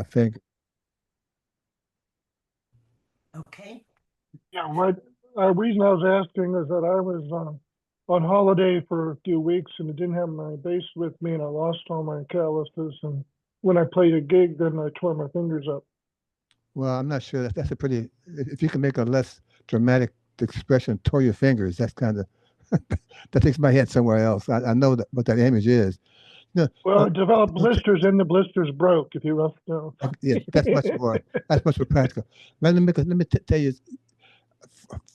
I think. Okay. Yeah, what reason I was asking is that I was on holiday for a few weeks and I didn't have my bass with me and I lost all my calluses. And when I played a gig, then I tore my fingers up. Well, I'm not sure that's a pretty. If you can make a less dramatic expression, tore your fingers. That's kind of that takes my head somewhere else. I know that what that image is. No, Well, uh, I developed okay, blisters and the blisters broke, if you will know. yeah, that's much more. That's much more practical. Let me tell you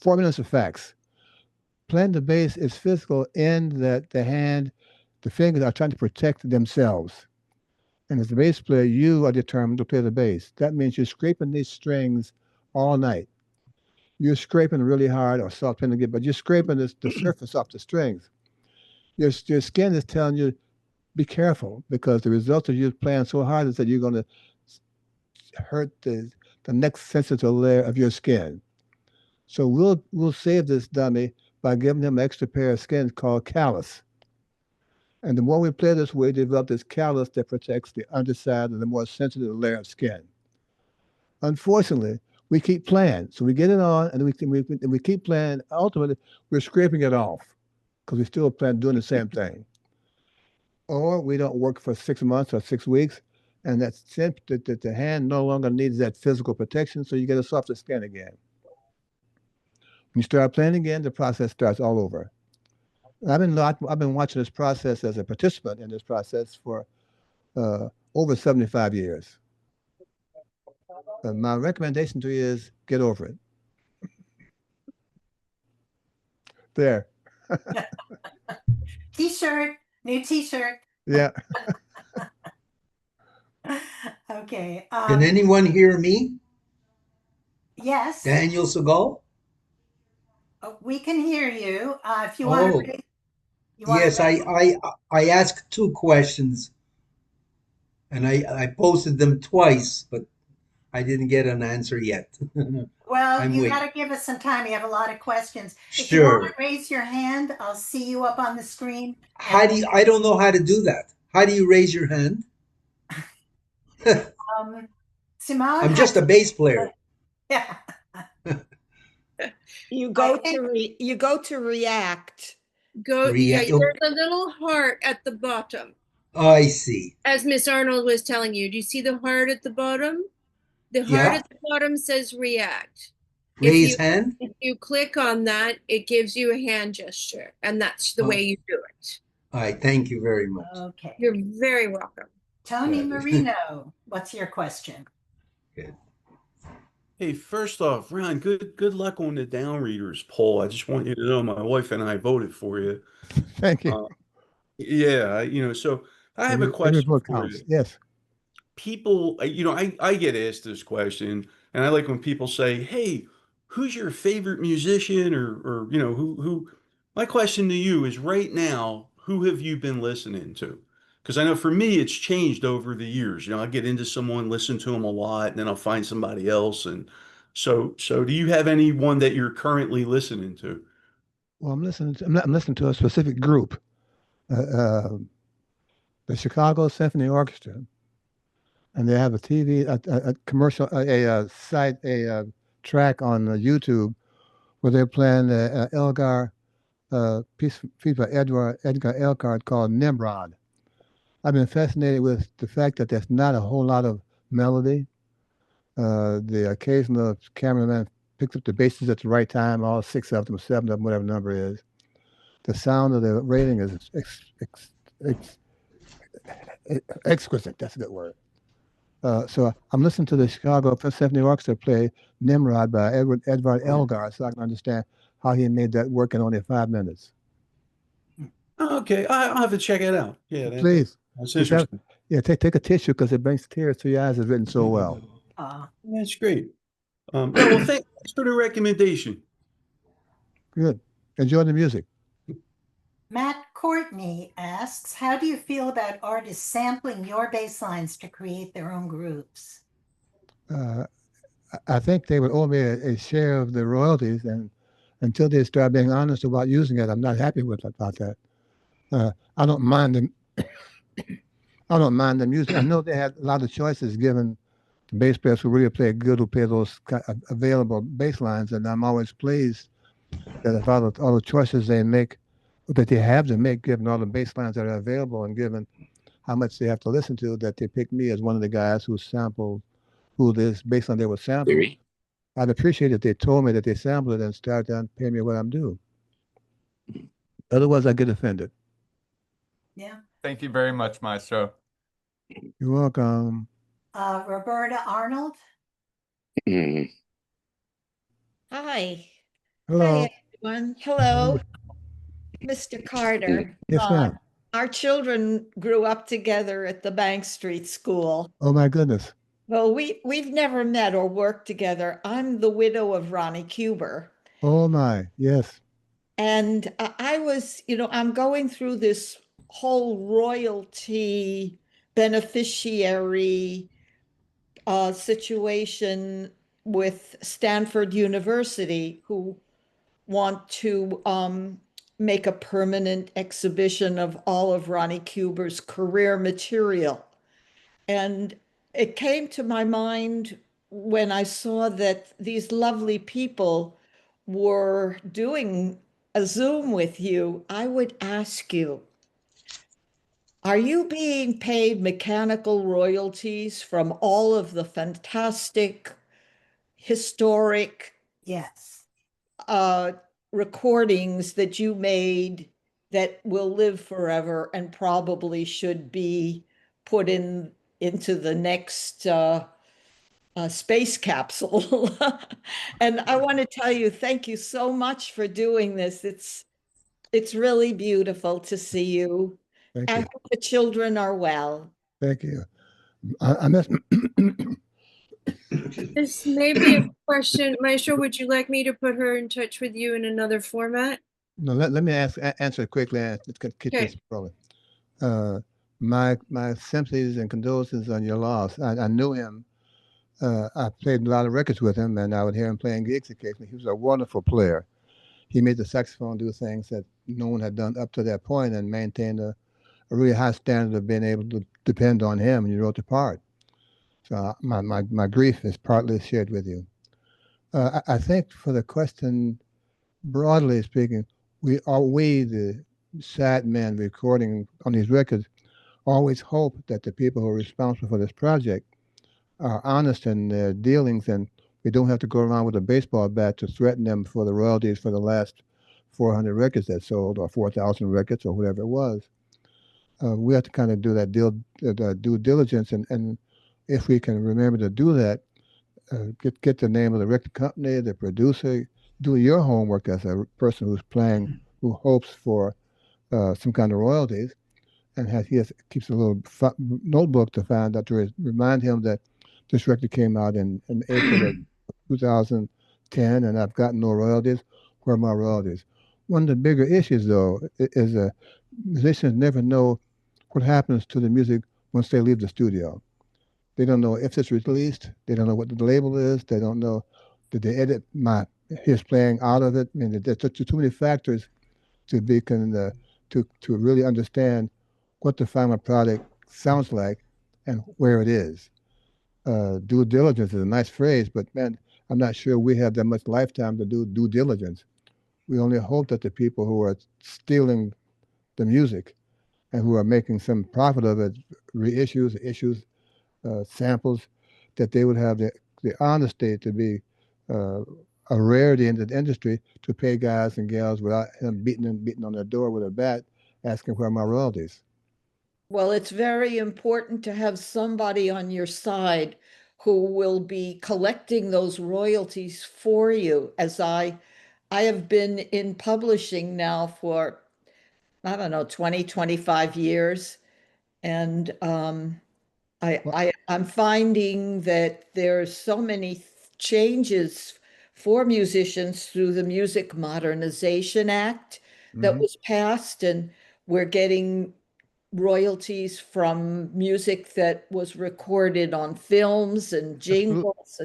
4 minutes of facts. Playing the bass is physical in that the hand, the fingers are trying to protect themselves. And as a bass player, you are determined to play the bass. That means you're scraping these strings all night. You're scraping really hard or soft playing again, but you're scraping the surface off the strings. Your skin is telling you, be careful because the result of you playing so hard is that you're going to hurt the next sensitive layer of your skin. So we'll save this dummy by giving him an extra pair of skin called callus. And the more we play this way, develop this callus that protects the underside of the more sensitive layer of skin. Unfortunately, we keep playing. So we get it on and we keep playing. Ultimately, we're scraping it off because we still plan doing the same thing. Or we don't work for 6 months or 6 weeks, and that's that the hand no longer needs that physical protection, so you get a softer skin again. When you start playing again, the process starts all over. I've been watching this process as a participant in this process for over 75 years. My recommendation to you is get over it. There. T-shirt, new T-shirt. Yeah. Okay. Can anyone hear me? Yes, Daniel Segal? we can hear you. If you want Oh, to, you want yes. to. I asked two questions and I posted them twice, but I didn't get an answer yet. Well, I'm you got waiting. to give us some time. You have a lot of questions. If you want to Sure. raise your hand, I'll see you up on the screen, and How do you, I don't know how to do that. How do you raise your hand? um, Simone I'm just has. a bass player. Yeah, You I go think. to react. Yeah. There's a little heart at the bottom. I see. As Miss Arnold was telling you, do you see the heart at the bottom? The heart Yeah. at the bottom says react. If Raise you hand. if you click on that, it gives you a hand gesture, and that's the way Oh, you do it. all right. Thank you very much. Okay. You're very welcome. Tony Right. Marino, what's your question? Good. Hey, first off, Ron, good luck on the down readers poll. I just want you to know my wife and I voted for you. Thank you. Uh, yeah, so I have a Every question vote for counts. you. Yes. People, I get asked this question, and I like when people say, "Hey, who's your favorite musician?" or who. My question to you is right now, who have you been listening to? Because I know for me, it's changed over the years. I get into someone, listen to them a lot, and then I'll find somebody else. And so do you have anyone that you're currently listening to? Well, I'm listening to a specific group, uh, uh, the Chicago Symphony Orchestra, and they have a TV, a commercial, site, a track on YouTube where they're playing the Elgar piece by Edgar Elgar called Nimrod. I've been fascinated with the fact that there's not a whole lot of melody. The occasional cameraman picks up the basses at the right time, all six of them, seven of them, whatever the number is. The sound of the rating is ex, exquisite. That's a good word. So I'm listening to the Chicago Symphony Orchestra play Nimrod by Edvard Elgar so I can understand how he made that work in only 5 minutes. Okay, I'll have to check it out. Yeah, Please, that's just have, interesting. yeah, take a tissue because it brings tears to your eyes. It's written so well. That's great. Yeah, well, thanks for the recommendation. Good. Enjoy the music. Matt Courtney asks, how do you feel about artists sampling your bass lines to create their own grooves? Uh, I think they would owe me a share of the royalties, and until they start being honest about using it, I'm not happy with about that. I don't mind them. I don't mind the music. I know they had a lot of choices given the bass players who really play good, who play those available bass lines, and I'm always pleased that if all the choices they make, that they have to make, given all the bass lines that are available and given how much they have to listen to, that they pick me as one of the guys who sampled, who this bass line they were sampling. I'd appreciate if they told me that they sampled it and started down paying me what I'm due. Otherwise, I get offended. Yeah. Thank you very much, Maestro. You're welcome. Roberta Arnold. Hi. Hello. Hi, everyone. Hello, Mr. Carter. Yes, ma'am. Our children grew up together at the Bank Street School. Oh, my goodness. Well, we've never met or worked together. I'm the widow of Ronnie Cuber. Oh, my. Yes. And I was, I'm going through this whole royalty beneficiary situation with Stanford University, who want to make a permanent exhibition of all of Ronnie Cuber's career material. And it came to my mind when I saw that these lovely people were doing a Zoom with you. I would ask you, are you being paid mechanical royalties from all of the fantastic, historic Yes. recordings that you made that will live forever and probably should be put into the next space capsule? And I want to tell you, thank you so much for doing this. It's really beautiful to see you. Thank I you. hope the children are well. Thank you. I missed. This may be a question. Maestro, would you like me to put her in touch with you in another format? No, let me answer it quickly and let's keep Okay. this rolling. My sympathies and condolences on your loss. I knew him. I played a lot of records with him, and I would hear him playing gigs occasionally. He was a wonderful player. He made the saxophone do things that no one had done up to that point, and maintained a really high standard of being able to depend on him when you wrote the part. So my grief is partly shared with you. I think for the question, broadly speaking, we, the sad men recording on these records, always hope that the people who are responsible for this project are honest in their dealings, and we don't have to go around with a baseball bat to threaten them for the royalties for the last 400 records that sold, or 4,000 records, or whatever it was. We have to kind of do that due diligence, and if we can remember to do that, get the name of the record company, the producer, do your homework as a person who's playing, who hopes for some kind of royalties, and keeps a little notebook to find out, to remind him that this record came out in April of 2010, and I've gotten no royalties. Where are my royalties? One of the bigger issues, though, is musicians never know what happens to the music once they leave the studio. They don't know if it's released. They don't know what the label is. They don't know, did they edit his playing out of it? I mean, there's too many factors to really understand what the final product sounds like and where it is. Due diligence is a nice phrase, but man, I'm not sure we have that much lifetime to do due diligence. We only hope that the people who are stealing the music and who are making some profit of it, reissues, samples, that they would have the honesty to be a rarity in the industry, to pay guys and gals without him beating on their door with a bat, asking where are my royalties. Well, it's very important to have somebody on your side who will be collecting those royalties for you. As I have been in publishing now for, I don't know, 20, 25 years. And I'm finding that there's so many changes for musicians through the Music Modernization Act that was passed, and we're getting royalties from music that was recorded on films and jingles.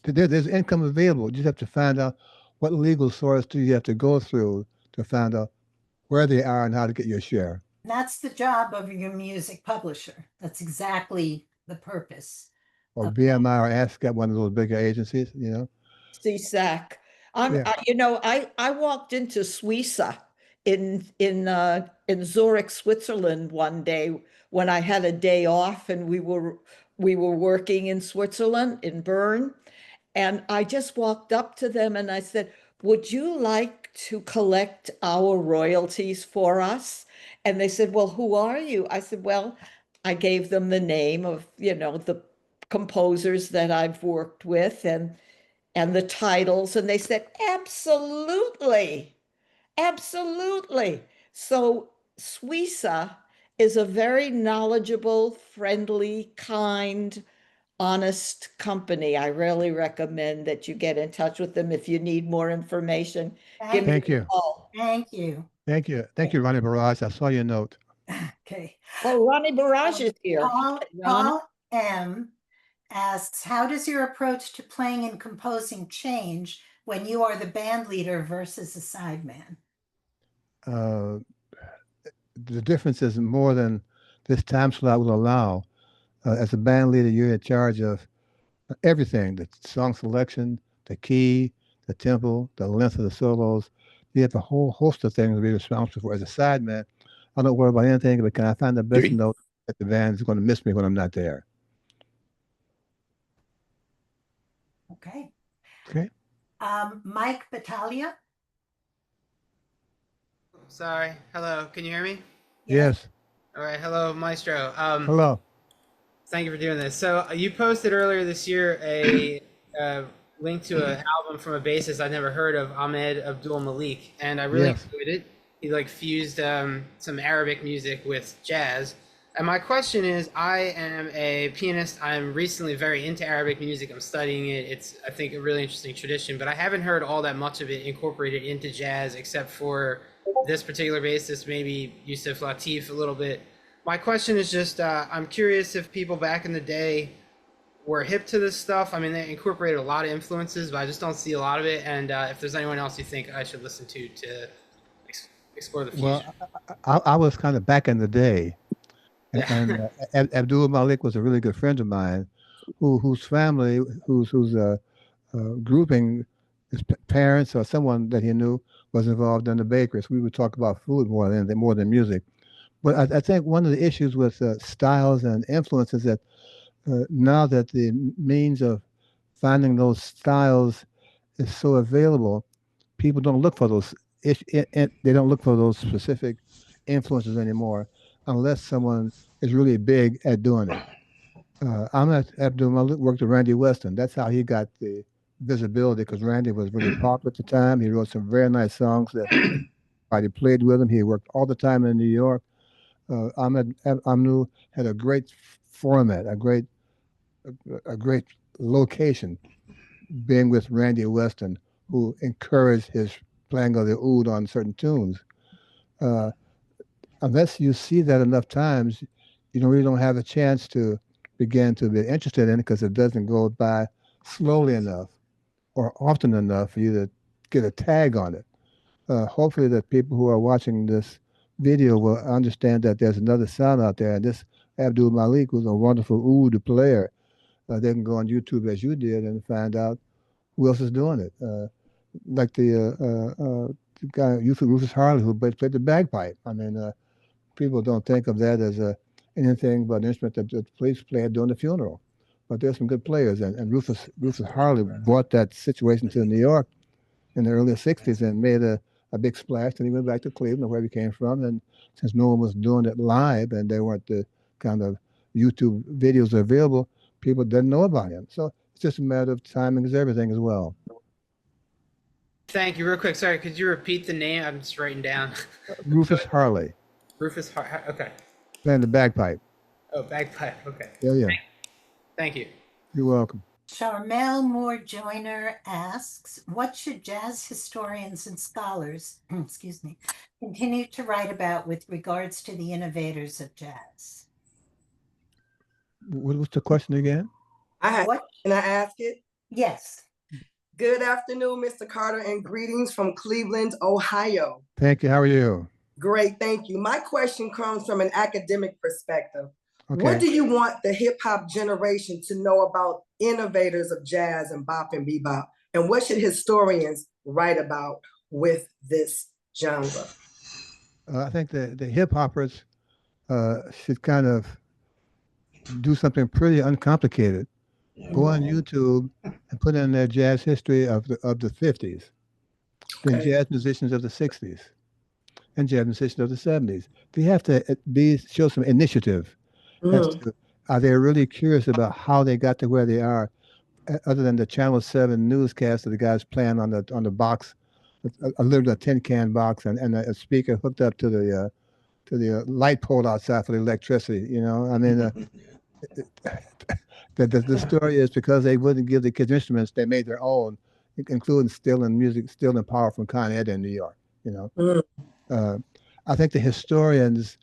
There's income available. You just have to find out what legal source do you have to go through to find out where they are and how to get your share. That's the job of your music publisher. That's exactly the purpose. or BMI or ASCAP, one of those bigger agencies, you know? CSAC. Yeah. I walked into Suiza in Zurich, Switzerland one day when I had a day off, and we were working in Switzerland in Bern, and I just walked up to them and I said, "Would you like to collect our royalties for us?" And they said, "Well, who are you?" I said, "Well," I gave them the name of, the composers that I've worked with and the titles, and they said, "Absolutely, absolutely." So Suiza is a very knowledgeable, friendly, kind, honest company. I really recommend that you get in touch with them if you need more information. Give me Thank a you. call. Thank you. Thank you. Thank you, Ronnie Barrage. I saw your note. Okay. Oh, Ronnie Barrage is here. Paul, Ronnie? Paul M. asks, how does your approach to playing and composing change when you are the band leader versus a sideman? Uh, the difference is more than this time slot will allow. As a band leader, you're in charge of everything, the song selection, the key, the tempo, the length of the solos. You have a whole host of things to be responsible for. As a sideman, I don't worry about anything, but can I find the best note that the band is going to miss me when I'm not there? Okay. Okay. Mike Battaglia? Sorry. Hello. Can you hear me? Yes. All right. Hello, Maestro. Hello. Thank you for doing this. So you posted earlier this year a link to an album from a bassist I'd never heard of, Ahmed Abdul Malik, and I really Yes. enjoyed it. He like fused some Arabic music with jazz. And my question is, I am a pianist. I'm recently very into Arabic music. I'm studying it. It's, I think, a really interesting tradition, but I haven't heard all that much of it incorporated into jazz, except for this particular bassist, maybe Yusuf Latif a little bit. My question is just, I'm curious if people back in the day were hip to this stuff. I mean, they incorporated a lot of influences, but I just don't see a lot of it. And if there's anyone else you think I should listen to explore the future. Well, I was kind of back in the day, and Abdul Malik was a really good friend of mine, whose family, whose grouping, his parents or someone that he knew was involved in the bakery. So we would talk about food more than music. But I think one of the issues with styles and influences that now that the means of finding those styles is so available, people don't look for those. They don't look for those specific influences anymore, unless someone is really big at doing it. Ahmed Abdul Malik worked with Randy Weston. That's how he got the visibility, because Randy was really popular at the time. He wrote some very nice songs that everybody played with him. He worked all the time in New York. Ahmed Amnu had a great format, a great location, being with Randy Weston, who encouraged his playing of the oud on certain tunes. Uh, Unless you see that enough times, you really don't have a chance to begin to be interested in it, because it doesn't go by slowly enough or often enough for you to get a tag on it. Hopefully that people who are watching this video will understand that there's another sound out there. And this Abdul Malik was a wonderful oud player. They can go on YouTube as you did and find out who else is doing it. Like the guy, Rufus Harley, who played the bagpipe. I mean, people don't think of that as anything but an instrument that the police play during the funeral. But there's some good players. And Rufus Harley brought that situation to New York in the early 60s and made a big splash. And he went back to Cleveland, where he came from. And since no one was doing it live and there weren't the kind of YouTube videos available, people didn't know about him. So it's just a matter of timing is everything as well. Thank you. Real quick, sorry, could you repeat the name? I'm just writing down. Rufus Harley, Rufus okay. playing the bagpipe. Oh, bagpipe. Okay. Yeah. Thank you. You're welcome. Charmel Moore Joyner asks, what should jazz historians and scholars, excuse me, continue to write about with regards to the innovators of jazz? What's the question again? Can I ask it? Yes. Good afternoon, Mr. Carter, and greetings from Cleveland, Ohio. Thank you. How are you? Great, thank you. My question comes from an academic perspective. What Okay. do you want the hip hop generation to know about innovators of jazz and bop and bebop? And what should historians write about with this genre? I think the hip hoppers should kind of do something pretty uncomplicated. Go on YouTube and put in their jazz history of the 50s, then Okay. jazz musicians of the 60s, and jazz musicians of the 70s. They have to show some initiative as Mhm. to are they really curious about how they got to where they are, other than the Channel 7 newscast of the guys playing on the box, literally a tin can box and a speaker hooked up to the light pole outside for the electricity. You know, I mean, the story is because they wouldn't give the kids instruments, they made their own, including Still and Music, Still and Power from Con Ed in New York. You know, Mhm. I think the historians,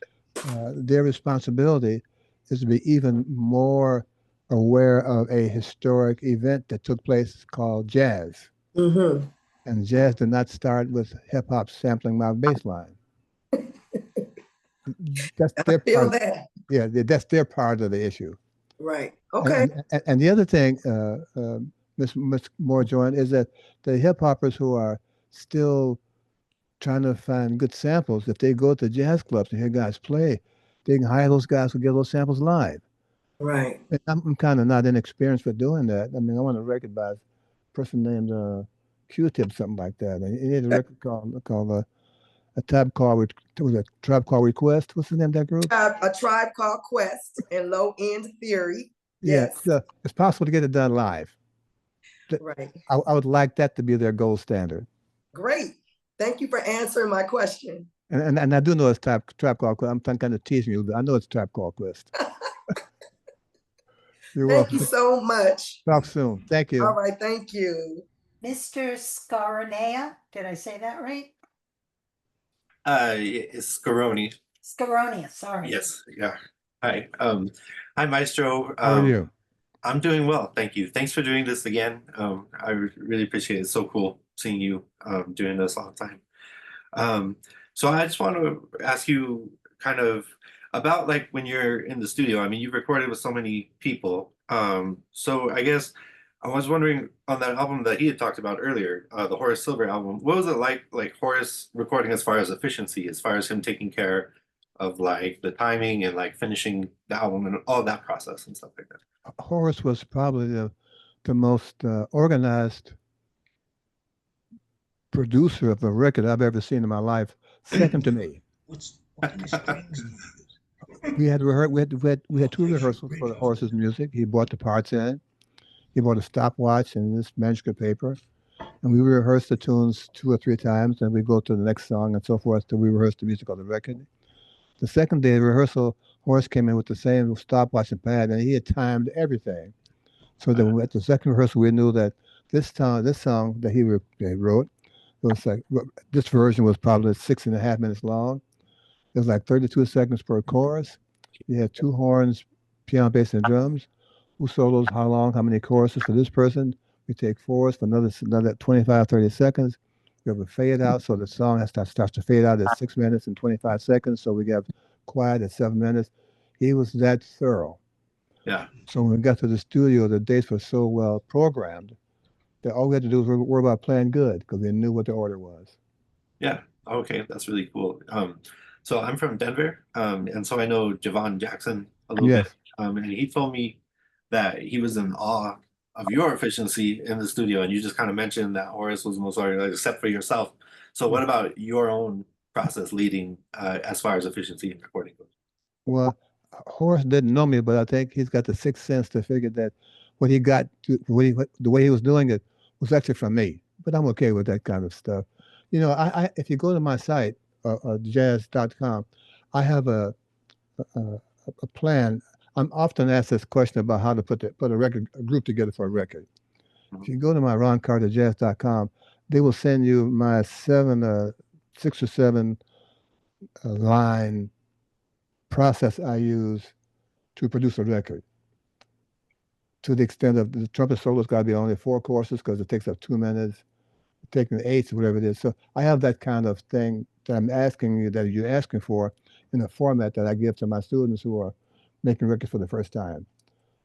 their responsibility is to be even more aware of a historic event that took place called jazz. Mhm. And jazz did not start with hip hop sampling my bass line. That's I their feel part. that. Yeah, that's their part of the issue. Right. Okay. And the other thing, Miss Moore joined, is that the hip hoppers who are still trying to find good samples, if they go to jazz clubs and hear guys play, they can hire those guys who get those samples live. Right. And I'm kind of not inexperienced with doing that. I mean, I want a record by a person named Q-Tip, something like that. And he had a record called a Tribe Called Request. What's the name of that group? A Tribe Called Quest and Low End Theory. Yeah, Yes. so it's possible to get it done live. Right. I would like that to be their gold standard. Great. Thank you for answering my question. And I do know it's Tribe Called Quest. I'm kind of teasing you, but I know it's Tribe Called Quest. You're Thank you welcome. so much. Talk soon. Thank you. All right. Thank you. Mr. Scaronea, did I say that right? It's Scaroni. Scaronia, sorry. Yes, yeah. Hi. Hi, Maestro. How are you? I'm doing well, thank you. Thanks for doing this again. Really appreciate it. It's so cool seeing you doing this all the time. So I just want to ask you kind of about like when you're in the studio. I mean, you've recorded with so many people. So I guess I was wondering on that album that he had talked about earlier, the Horace Silver album, what was it like Horace recording as far as efficiency, as far as him taking care of like the timing and like finishing the album and all that process and stuff like that? Horace was probably the most organized producer of a record I've ever seen in my life, second to me. What kind of strings do you use? We had two rehearsals for the Horace's music. He brought the parts in. He brought a stopwatch and this manuscript paper, and we rehearsed the tunes 2 or 3 times, and we go to the next song and so forth till we rehearsed the music of the record. The second day of rehearsal, Horace came in with the same stopwatch and pad, and he had timed everything. So that at the second rehearsal, we knew that this song that he wrote, it was like this version was probably 6.5 minutes long. It was like 32 seconds per chorus. You had 2 horns, piano, bass, and drums. Who solos how long, how many choruses for this person. We take 4s for another 25, 30 seconds. We have a fade out, so the song starts to fade out at 6 minutes and 25 seconds. So we have quiet at 7 minutes. He was that thorough. Yeah. So when we got to the studio, the dates were so well programmed that all we had to do was worry about playing good because they knew what the order was. Yeah. Okay, that's really cool. So I'm from Denver, and so I know Javon Jackson a little bit. Yes. And he told me that he was in awe of your efficiency in the studio, and you just kind of mentioned that Horace was most organized, except for yourself. So what about your own process leading as far as efficiency in recording goes? Well, Horace didn't know me, but I think he's got the sixth sense to figure that what he got, the way he was doing it, was actually from me. But I'm okay with that kind of stuff. You know, if you go to my site, jazz.com, I have a plan. I'm often asked this question about how to put a group together for a record. If you go to my roncarterbassist.com, they will send you my 6 or 7 line process I use to produce a record. To the extent of the trumpet solo's got to be only 4 courses because it takes up 2 minutes. Taking the 8s or whatever it is. So I have that kind of thing that I'm asking you, that you're asking for, in a format that I give to my students who are making records for the first time.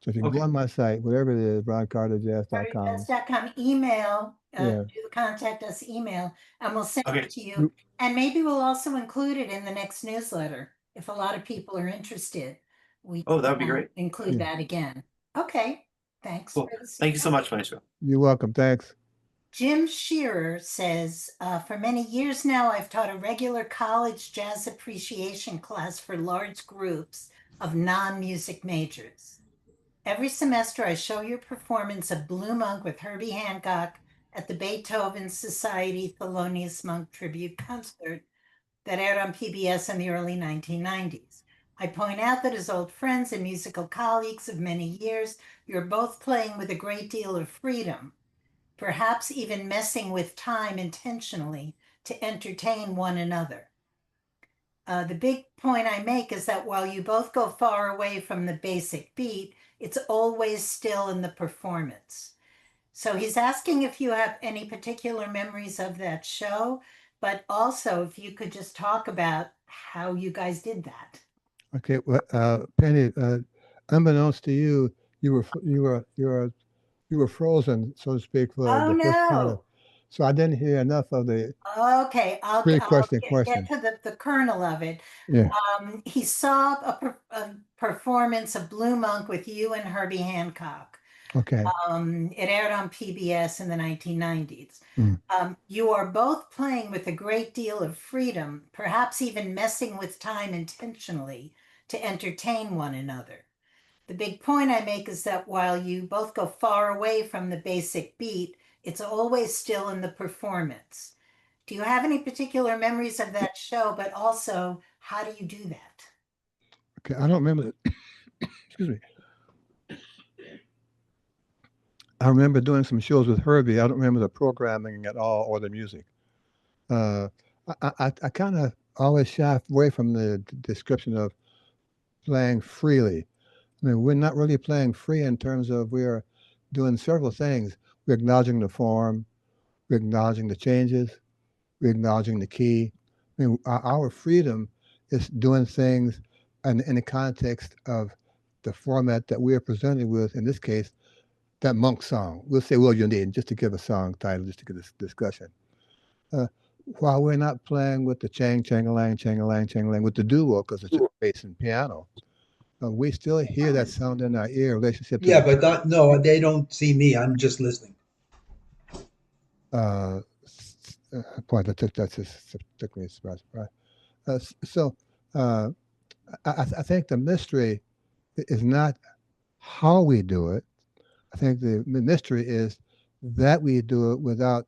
So if you can go on my site, whatever it is, roncarterjazz.com. Jazz.com, email, Yeah. do the contact us email, and we'll send Okay. it to you. And maybe we'll also include it in the next newsletter. If a lot of people are interested, we Oh, that would be great. include that again. Okay, thanks. Cool. Thank you so much, Maestro. You're welcome. Thanks. Jim Shearer says, for many years now, I've taught a regular college jazz appreciation class for large groups of non-music majors. Every semester, I show your performance of Blue Monk with Herbie Hancock at the Beethoven Society Thelonious Monk Tribute Concert that aired on PBS in the early 1990s. I point out that as old friends and musical colleagues of many years, you're both playing with a great deal of freedom, perhaps even messing with time intentionally to entertain one another. The big point I make is that while you both go far away from the basic beat, it's always still in the performance. So he's asking if you have any particular memories of that show, but also if you could just talk about how you guys did that. Okay, well, Penny, unbeknownst to you, you were frozen, so to speak, for Oh, the first part no. of. So I didn't hear enough of the Okay, I'll pre-question get question. to the kernel of it. Yeah. He saw a performance of Blue Monk with you and Herbie Hancock. Okay. It aired on PBS in the 1990s. Mm. You are both playing with a great deal of freedom, perhaps even messing with time intentionally to entertain one another. The big point I make is that while you both go far away from the basic beat, it's always still in the performance. Do you have any particular memories of that show, but also how do you do that? Okay, I don't remember. Excuse me. I remember doing some shows with Herbie. I don't remember the programming at all or the music. I kind of always shy away from the description of playing freely. I mean, we're not really playing free in terms of we are doing several things. We're acknowledging the form, we're acknowledging the changes, we're acknowledging the key. I mean, our freedom is doing things in the context of the format that we are presented with. In this case, that Monk song. We'll say Will You Need, just to give a song title, just to get this discussion. While we're not playing with the chang-lang, with the duo, because it's just bass and piano, we still hear that sound in our ear. Relationship to Yeah, but no, they don't see me. I'm just listening. Boy, that just took me by surprise. So I think the mystery is not how we do it. I think the mystery is that we do it without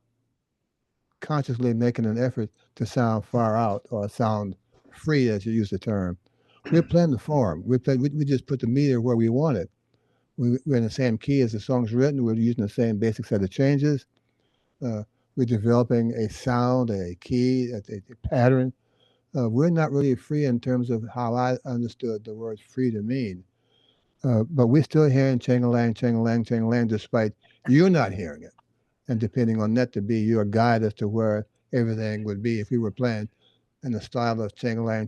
consciously making an effort to sound far out or sound free, as you use the term. We're playing the form. We just put the meter where we want it. We're in the same key as the song's written. We're using the same basic set of changes. We're developing a sound, a key, a pattern. We're not really free in terms of how I understood the word free to mean. But we're still hearing chang-a-lang, despite you not hearing it. And depending on that to be your guide as to where everything would be if we were playing in the style of chang-a-lang.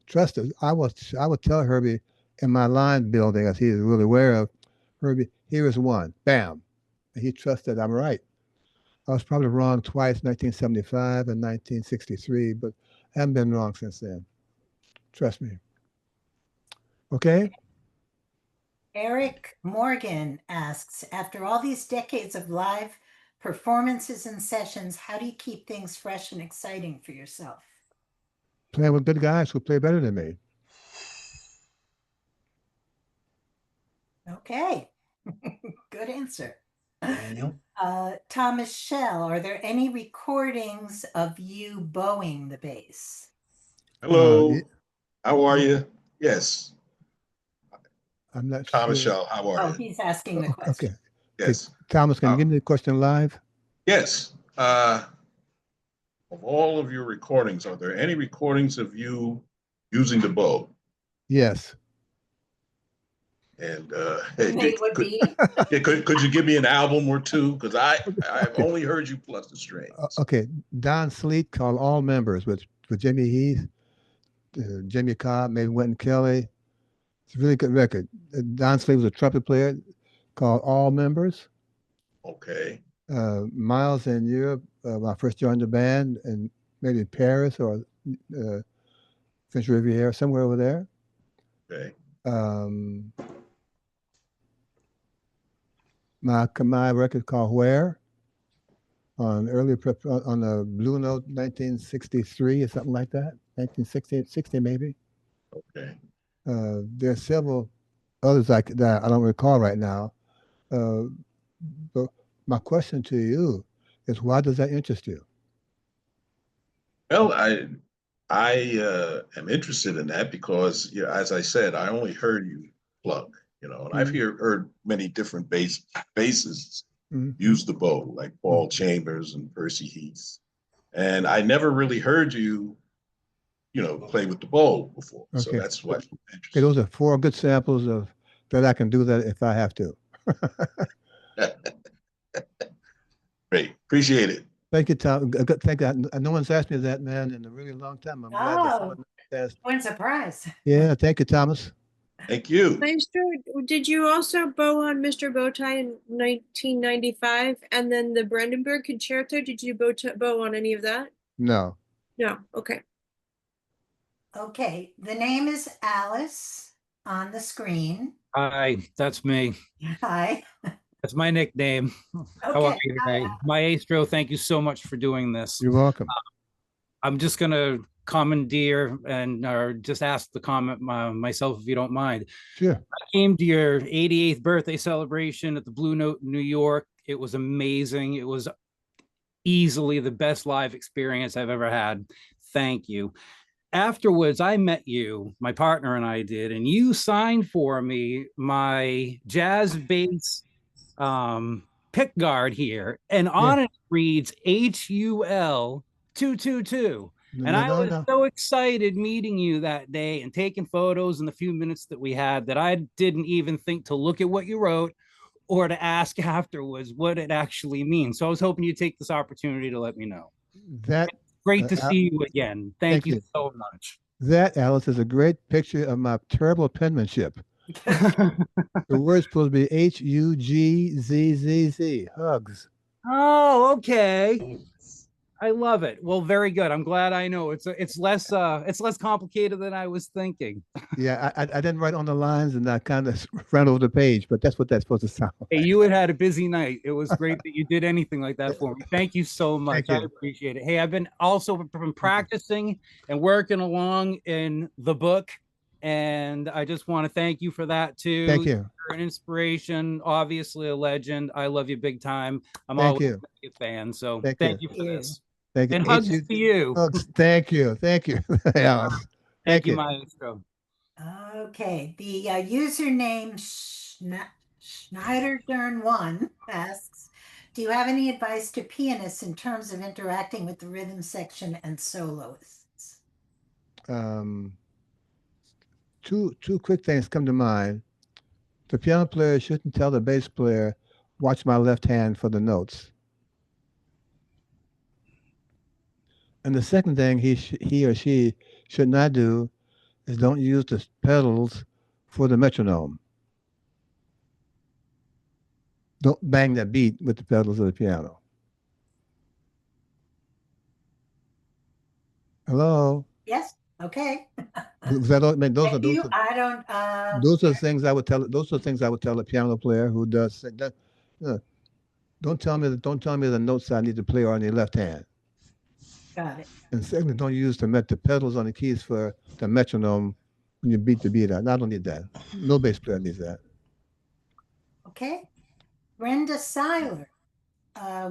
Trust us, I would tell Herbie in my line building, as he is really aware of, Herbie, here is one, bam. And he trusted I'm right. I was probably wrong twice, 1975 and 1963, but I haven't been wrong since then. Trust me. Okay? Eric Morgan asks, after all these decades of live performances and sessions, how do you keep things fresh and exciting for yourself? Playing with good guys who play better than me. Okay. Good answer. Daniel? Thomas Shell, are there any recordings of you bowing the bass? Hello. How are you? Yes. I'm not Thomas sure. Shaw, how are you? He's asking the question. Okay. Yes. Thomas, can you give me the question live? Yes. Of all of your recordings, are there any recordings of you using the bow? Yes. And They would be. could you give me an album or two? Because I've only heard you plus the strings. Okay. Don Sleet called all members with Jimmy Heath. Jimmy Cobb, maybe Wynton Kelly. It's a really good record. Don Slade was a trumpet player called All Members. Okay. Miles in Europe, when I first joined the band, and maybe in Paris or French Riviera, somewhere over there. Okay. My record called Where on on the Blue Note 1963 or something like that, 1960 maybe. Okay. There are several others that I don't recall right now. But my question to you is, why does that interest you? Well, I am interested in that because, yeah, as I said, I only heard you plug, and I've heard many different bassists use the bow, like Paul Chambers and Percy Heath, and I never really heard you, play with the bow before. So Okay. that's what I'm Okay, interested. those are 4 good samples of that I can do that if I have to. Great, appreciate it. Thank you, Tom. Thank you. No one's asked me that, man, in a really long time. I'm glad that someone asked. What a surprise. Yeah, thank you, Thomas. Thank you. Maestro, did you also bow on Mr. Bowtie in 1995 and then the Brandenburg Concerto? Did you bow on any of that? No. No. Okay. Okay, the name is Alice on the screen. Hi, that's me. Hi. That's my nickname. How are you today? Maestro, thank you so much for doing this. You're welcome. I'm just going to commandeer and just ask the comment myself, if you don't mind. Sure. I came to your 88th birthday celebration at the Blue Note in New York. It was amazing. It was easily the best live experience I've ever had. Thank you. Afterwards, I met you, my partner and I did, and you signed for me my jazz bass pick guard here, and on it reads HUL 222. And I was so excited meeting you that day and taking photos in the few minutes that we had that I didn't even think to look at what you wrote or to ask afterwards what it actually means. So I was hoping you'd take this opportunity to let me know. Great to see you again. Thank you so much. That, Alice, is a great picture of my terrible penmanship. The word's supposed to be HUGZZZ, hugs. Oh, okay. I love it. Well, very good. I'm glad I know it's less complicated than I was thinking. Yeah, I didn't write on the lines and I kind of ran over the page, but that's what that's supposed to sound like. Hey, you had a busy night. It was great that you did anything like that for me. Thank you so much. I appreciate it. Hey, I've been practicing and working along in the book, and I just want to thank you for that too. Thank you. You're an inspiration, obviously a legend. I love you big time. I'm Thank always you. a fan. So Thank you for this. Thank you. And hugs to you. Hugs. Thank you. Thank you, Alice. Thank you, Maestro. Okay, the username Schneiderdern1 asks, do you have any advice to pianists in terms of interacting with the rhythm section and soloists? Two quick things come to mind. The piano player shouldn't tell the bass player, watch my left hand for the notes. And the second thing he or she should not do is don't use the pedals for the metronome. Don't bang that beat with the pedals of the piano. Hello? Yes, okay. Those are things I would tell. Those are things I would tell a piano player who does that. Don't tell me the notes I need to play are on your left hand. Got it. And secondly, don't use the pedals on the keys for the metronome when you beat the beat out. I don't need that. No bass player needs that. Okay. Brenda Seiler,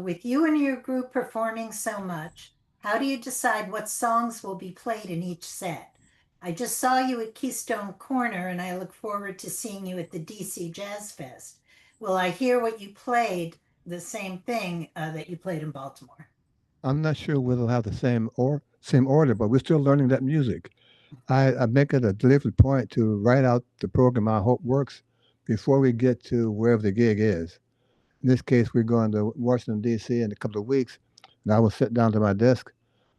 with you and your group performing so much, how do you decide what songs will be played in each set? I just saw you at Keystone Corner, and I look forward to seeing you at the DC Jazz Fest. Will I hear what you played, the same thing that you played in Baltimore? I'm not sure whether they'll have the same order, but we're still learning that music. I make it a deliberate point to write out the program I hope works before we get to wherever the gig is. In this case, we're going to Washington, D.C. in a couple of weeks, and I will sit down to my desk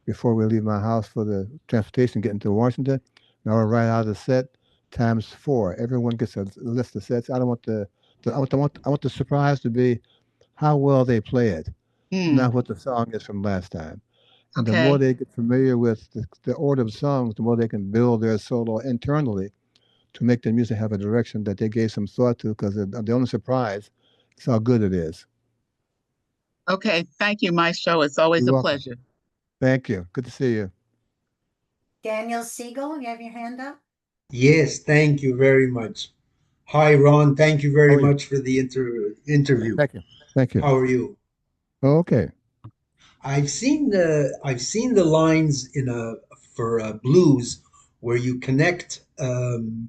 before we leave my house for the transportation getting to Washington, Now I write out a set times 4. Everyone gets a list of sets. I don't want I want the surprise to be how well they play it, not what the song is from last time. And the more Okay. they get familiar with the order of songs, the more they can build their solo internally to make the music have a direction that they gave some thought to. Because the only surprise is how good it is. Okay. Thank you, Maestro. It's always You're a welcome. pleasure. Thank you. Good to see you. Daniel Siegel, you have your hand up? Yes, thank you very much. Hi, Ron. Thank you How very are you? much for the interview. Thank you. Thank you. How are you? Okay. I've seen the lines in a for blues where you connect the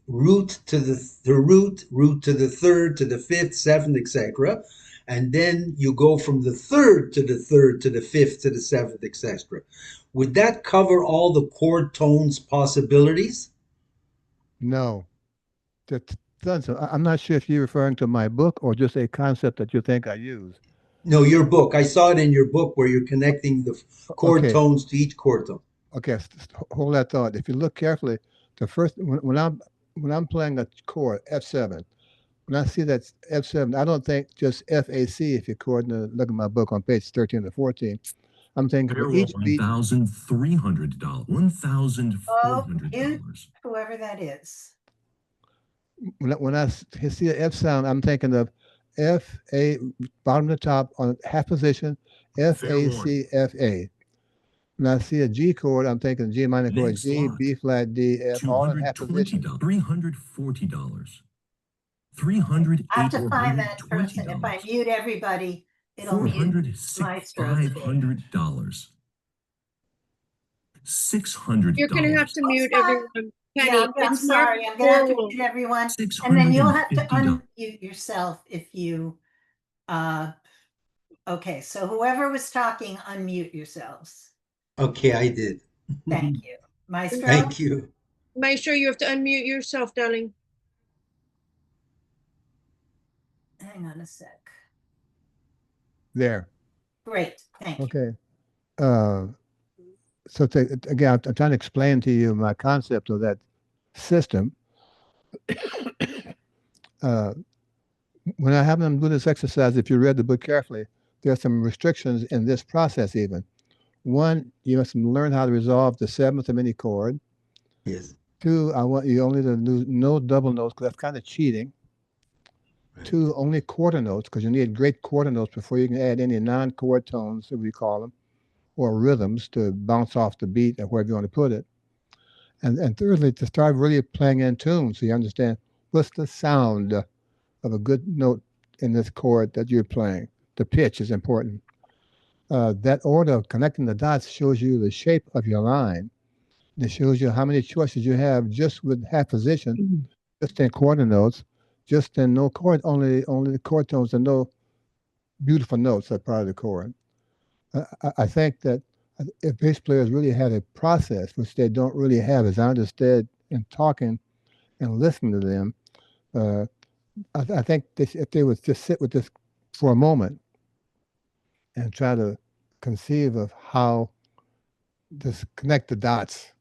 root to the root to the third to the fifth, seventh, etc. And then you go from the third to the third to the fifth to the seventh, etc. Would that cover all the chord tones possibilities? No. I'm not sure if you're referring to my book or just a concept that you think I use. No, your book. I saw it in your book where you're connecting the chord Okay. tones to each chord tone. Okay. Hold that thought. If you look carefully, the first when I'm playing a chord F7, when I see that F7, I don't think just FAC if you're coordinating. Look at my book on page 13 to 14. I'm thinking for each beat. Oh, $1,300. whoever that is. When I see an F sound, I'm thinking of F A bottom to top on half position, F A C F A. When I see a G chord, I'm thinking G minor chord, G, B flat, D, F, all in half position. $340. I have to find that person. If I mute everybody, it'll mute Maestro too. You're gonna have to mute everyone. Penny, Yeah, I'm it's Mark sorry. I'm gonna have to Worrell. mute everyone, and then you'll have to unmute yourself if you. Okay, so whoever was talking, unmute yourselves. Okay, I did. Thank you, Maestro. Thank you. Maestro, you have to unmute yourself, darling. Hang on a sec. There. Great, thank you. Okay. So again, I'm trying to explain to you my concept of that system. When I have them do this exercise, if you read the book carefully, there are some restrictions in this process even. One, you must learn how to resolve the seventh of any chord. Yes. Two, I want you only to do no double notes because that's kind of cheating. Right. Two, only quarter notes because you need great quarter notes before you can add any non-chord tones, as we call them, or rhythms to bounce off the beat or wherever you want to put it. And thirdly, to start really playing in tune so you understand what's the sound of a good note in this chord that you're playing. The pitch is important. That order of connecting the dots shows you the shape of your line. It shows you how many choices you have just with half position, just in quarter notes, just in no chord, only the chord tones and no beautiful notes are part of the chord. I think that if bass players really had a process, which they don't really have, as I understood in talking and listening to them, I think if they would just sit with this for a moment and try to conceive of how this connect the dots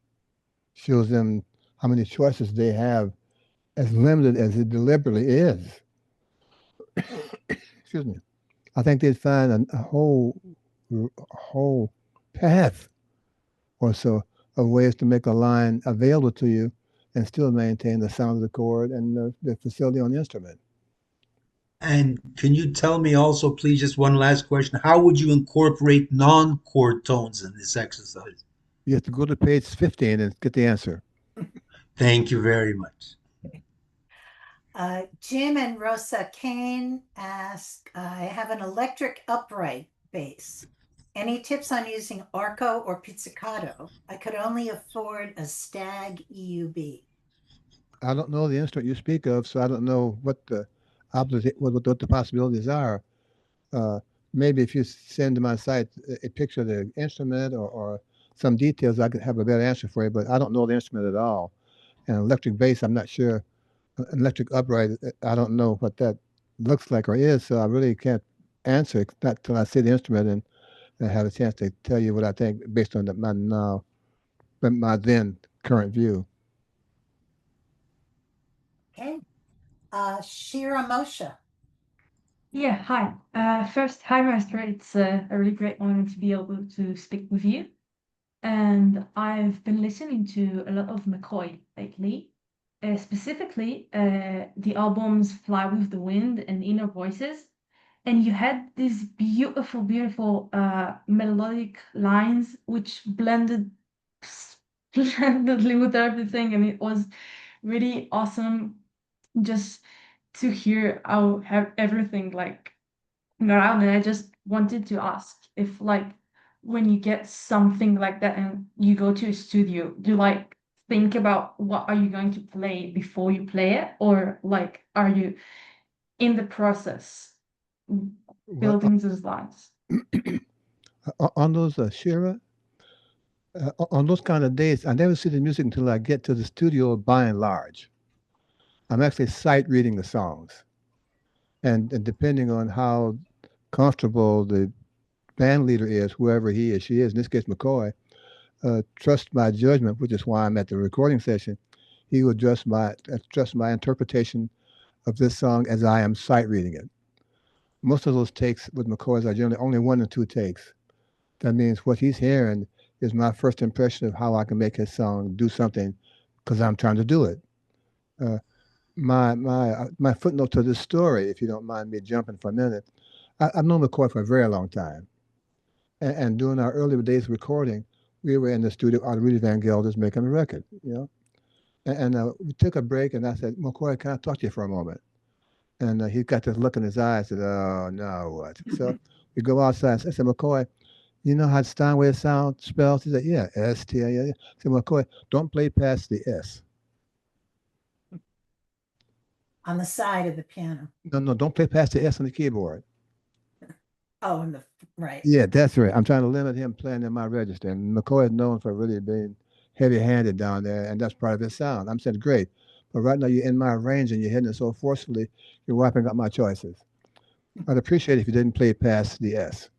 shows them how many choices they have, as limited as it deliberately is. Excuse me. I think they'd find a whole path or so of ways to make a line available to you and still maintain the sound of the chord and the facility on the instrument. And can you tell me also, please, just one last question. How would you incorporate non-chord tones in this exercise? You have to go to page 15 and get the answer. Thank you very much. Jim and Rosa Kane ask, I have an electric upright bass. Any tips on using arco or pizzicato? I could only afford a Stag EUB. I don't know the instrument you speak of, so I don't know what the what the possibilities are. Maybe if you send to my site a picture of the instrument or some details, I could have a better answer for you. But I don't know the instrument at all. And electric bass, I'm not sure. Electric upright, I don't know what that looks like or is, so I really can't answer it, not till I see the instrument and have a chance to tell you what I think based on my now. my then current view. Okay. Shira Moshe. Yeah, hi. First, hi, Master. It's a really great honor to be able to speak with you. And I've been listening to a lot of McCoy lately, specifically the albums Fly with the Wind and Inner Voices. And you had these beautiful, beautiful melodic lines which blended splendidly with everything. And it was really awesome just to hear how have everything like around. And I just wanted to ask if like when you get something like that and you go to a studio, do you like think about what are you going to play before you play it, or like are you in the process building those lines? On those Shira, on those kind of days, I never see the music until I get to the studio. By and large, I'm actually sight reading the songs, and depending on how comfortable the band leader is, whoever he or she is, in this case McCoy, trust my judgment, which is why I'm at the recording session. He will trust my interpretation of this song as I am sight reading it. Most of those takes with McCoy's are generally only 1 or 2 takes. That means what he's hearing is my first impression of how I can make his song do something because I'm trying to do it. My footnote to this story, if you don't mind me jumping for a minute, I've known McCoy for a very long time. And during our early days of recording, we were in the studio at Rudy Van Gelder's making a record, you know. And we took a break, and I said, McCoy, can I talk to you for a moment? And he got this look in his eyes, said, oh, no, what? So we go outside. I said, McCoy, you know how Steinway sound spells? He said, yeah, S-T-A. Yeah. I said, McCoy, don't play past the S. On the side of the piano. No, don't play past the S on the keyboard. Oh, right. Yeah, that's right. I'm trying to limit him playing in my register. And McCoy is known for really being heavy-handed down there, and that's part of his sound. I'm saying, great. But right now you're in my range and you're hitting it so forcefully, you're wiping out my choices. I'd appreciate it if you didn't play past the S.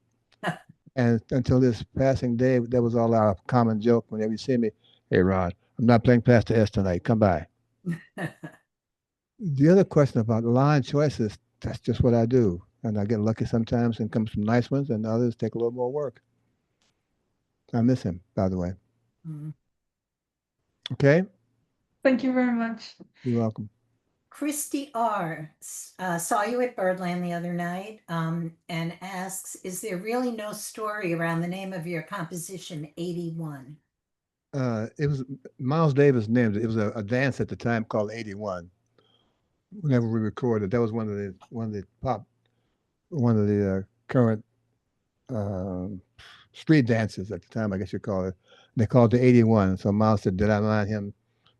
And until this passing day, that was all our common joke. Whenever you see me, hey, Ron, I'm not playing past the S tonight. Come by. The other question about line choices, that's just what I do. And I get lucky sometimes and come some nice ones, and others take a little more work. I miss him, by the way. Mm. Okay? Thank you very much. You're welcome. Christy R. Saw you at Birdland the other night and asks, is there really no story around the name of your composition, 81? It was Miles Davis named it. It was a dance at the time called 81. Whenever we recorded, that was one of the current street dances at the time, I guess you call it. They called it 81. So Miles said, did I mind him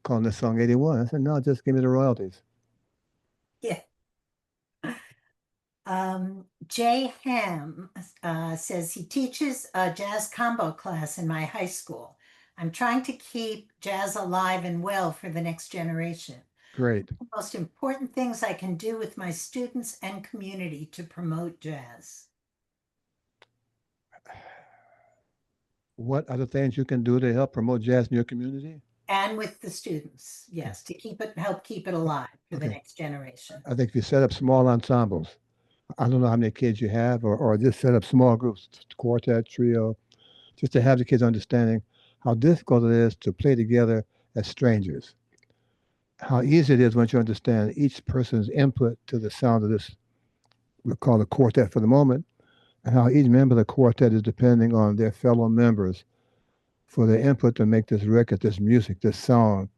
calling this song 81? I said, no, just give me the royalties. Yeah. Jay Ham says he teaches a jazz combo class in my high school. I'm trying to keep jazz alive and well for the next generation. Great. The most important things I can do with my students and community to promote jazz. What are the things you can do to help promote jazz in your community? And with the students, yes, to help keep it alive for the Okay. next generation. I think if you set up small ensembles, I don't know how many kids you have, or just set up small groups, quartet, trio, just to have the kids understanding how difficult it is to play together as strangers. How easy it is once you understand each person's input to the sound of this, we'll call it quartet for the moment, and how each member of the quartet is depending on their fellow members for their input to make this record, this music, this song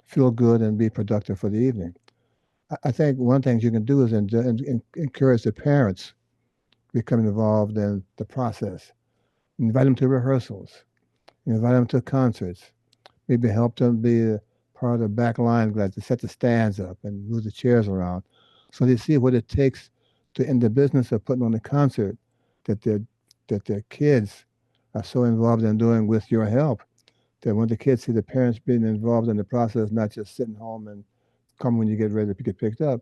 feel good and be productive for the evening. I think one thing you can do is encourage the parents becoming involved in the process. Invite them to rehearsals. Invite them to concerts. Maybe help them be a part of the back line, like to set the stands up and move the chairs around, so they see what it takes to, in the business of putting on a concert, that their kids are so involved in doing with your help, that when the kids see the parents being involved in the process, not just sitting home and come when you get ready to get picked up,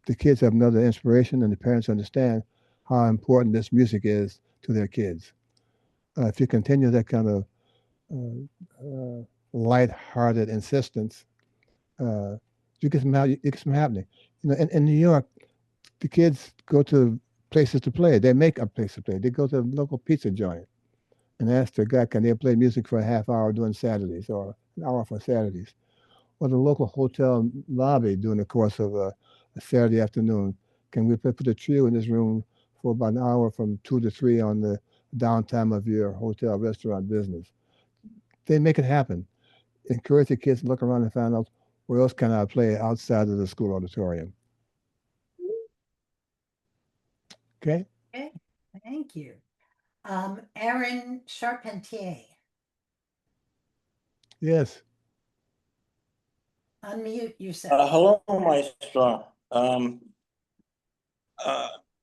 the kids have another inspiration, and the parents understand how important this music is to their kids. If you continue that kind of light-hearted insistence, you get some happening. In New York, the kids go to places to play. They make a place to play. They go to a local pizza joint and ask the guy, can they play music for a half hour during Saturdays or an hour for Saturdays? Or the local hotel lobby during the course of a Saturday afternoon. Can we put a trio in this room for about an hour from 2 to 3 on the downtime of your hotel restaurant business? They make it happen. Encourage the kids to look around and find out where else can I play outside of the school auditorium. Okay. Okay, thank you. Aaron Charpentier, Yes. unmute yourself. Hello, Maestro. I'm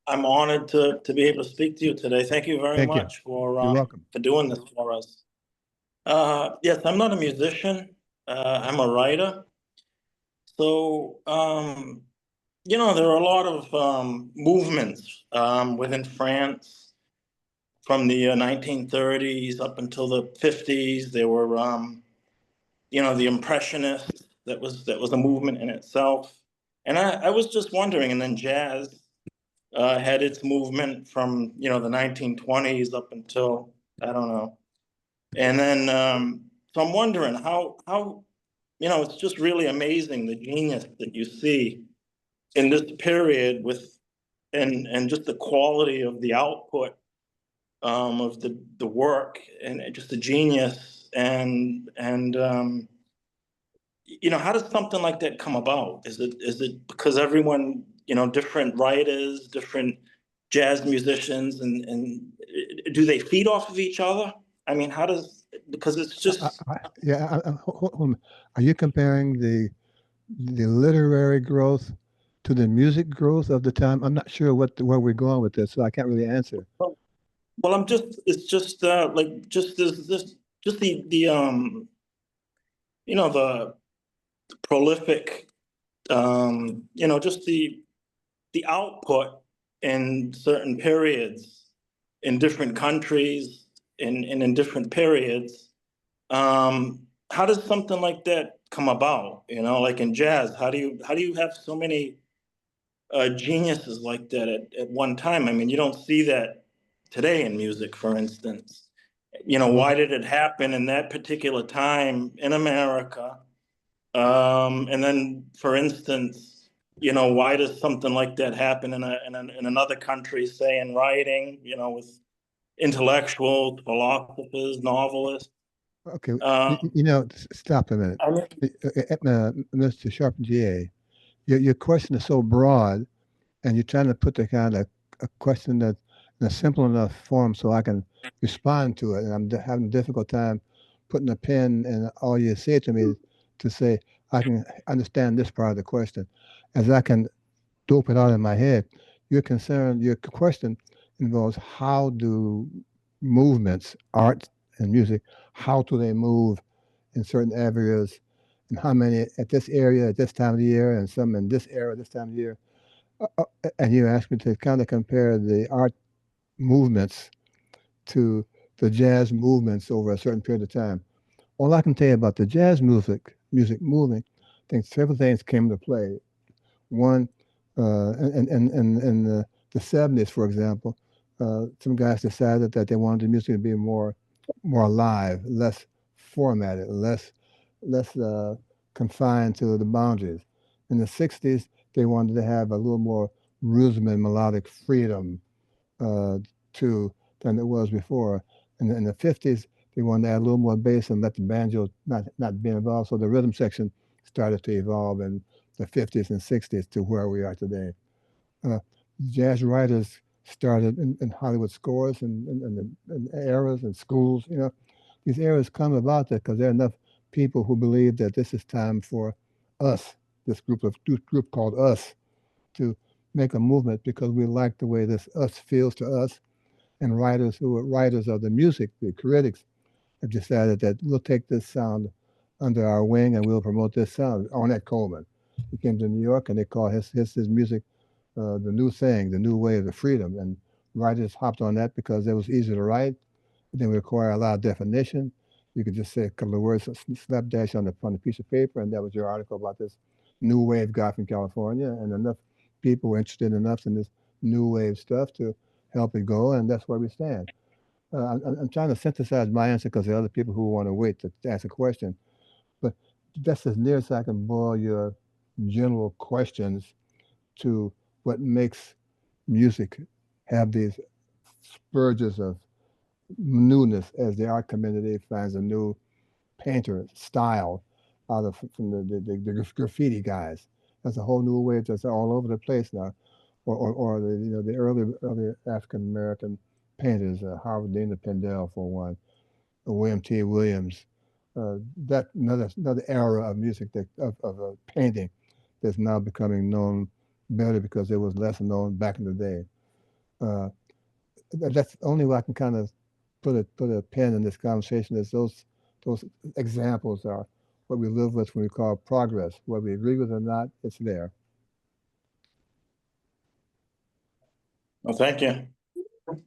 honored to be able to speak to you today. Thank you very Thank you. much for You're welcome. for doing this for us. Yes, I'm not a musician. I'm a writer. So, there are a lot of movements within France from the 1930s up until the 50s. There were, the Impressionists. That was a movement in itself. And I was just wondering, and then jazz had its movement from, the 1920s up until, I don't know. And then, so I'm wondering how, it's just really amazing the genius that you see in this period and just the quality of the output of the work and just the genius and how does something like that come about? Is it because everyone, different writers, different jazz musicians, and do they feed off of each other? I mean, how does, because it's just. Hold on. Are you comparing the literary growth to the music growth of the time? I'm not sure where we're going with this, so I can't really answer. Well, it's just just this, just the the prolific, just the output in certain periods in different countries in different periods. How does something like that come about? Like in jazz, how do you have so many geniuses like that at one time? I mean, you don't see that today in music, for instance. Why did it happen in that particular time in America? And then, for instance, why does something like that happen in another country, say in writing, with intellectuals, philosophers, novelists? Okay. Stop a minute. Mr. Charpentier, your question is so broad, and you're trying to put the kind of a question that in a simple enough form so I can respond to it. And I'm having a difficult time putting a pen in all you say to me to say, I can understand this part of the question. As I can dope it out in my head, your question involves how do movements, art and music, how do they move in certain areas, and how many at this area at this time of the year, and some in this area this time of the year. And you asked me to kind of compare the art movements to the jazz movements over a certain period of time. All I can tell you about the jazz music moving, I think several things came to play. One, in the 70s, for example, some guys decided that they wanted the music to be more alive, less formatted, less confined to the boundaries. In the 60s, they wanted to have a little more rhythm and melodic freedom than it was before. In the 50s, they wanted to add a little more bass and let the banjo not be involved. So the rhythm section started to evolve in the 50s and 60s to where we are today. Jazz writers started in Hollywood scores and eras and schools. These eras come about that because there are enough people who believe that this is time for us, this group called us, to make a movement because we like the way this us feels to us. And writers who are writers of the music, the critics, have decided that we'll take this sound under our wing and we'll promote this sound. Ornette Coleman, he came to New York and they call his music the new thing, the new way of the freedom. And writers hopped on that because it was easy to write. It didn't require a lot of definition. You could just say a couple of words, slapdash on the piece of paper, and that was your article about this new wave guy from California. And enough people were interested enough in this new wave stuff to help it go, and that's where we stand. I'm trying to synthesize my answer because there are other people who want to wait to ask a question, but that's as near as I can boil your general questions to what makes music have these spurges of newness as the art community finds a new painter style out of from the graffiti guys. That's a whole new wave that's all over the place now. Or the early African American painters, Howard Dean Pendell for one, William T. Williams. That another era of music of painting that's now becoming known better because it was less known back in the day. That's the only way I can kind of put a pin in this conversation is those examples are what we live with when we call progress. Whether we agree with it or not, it's there. Well, thank you. All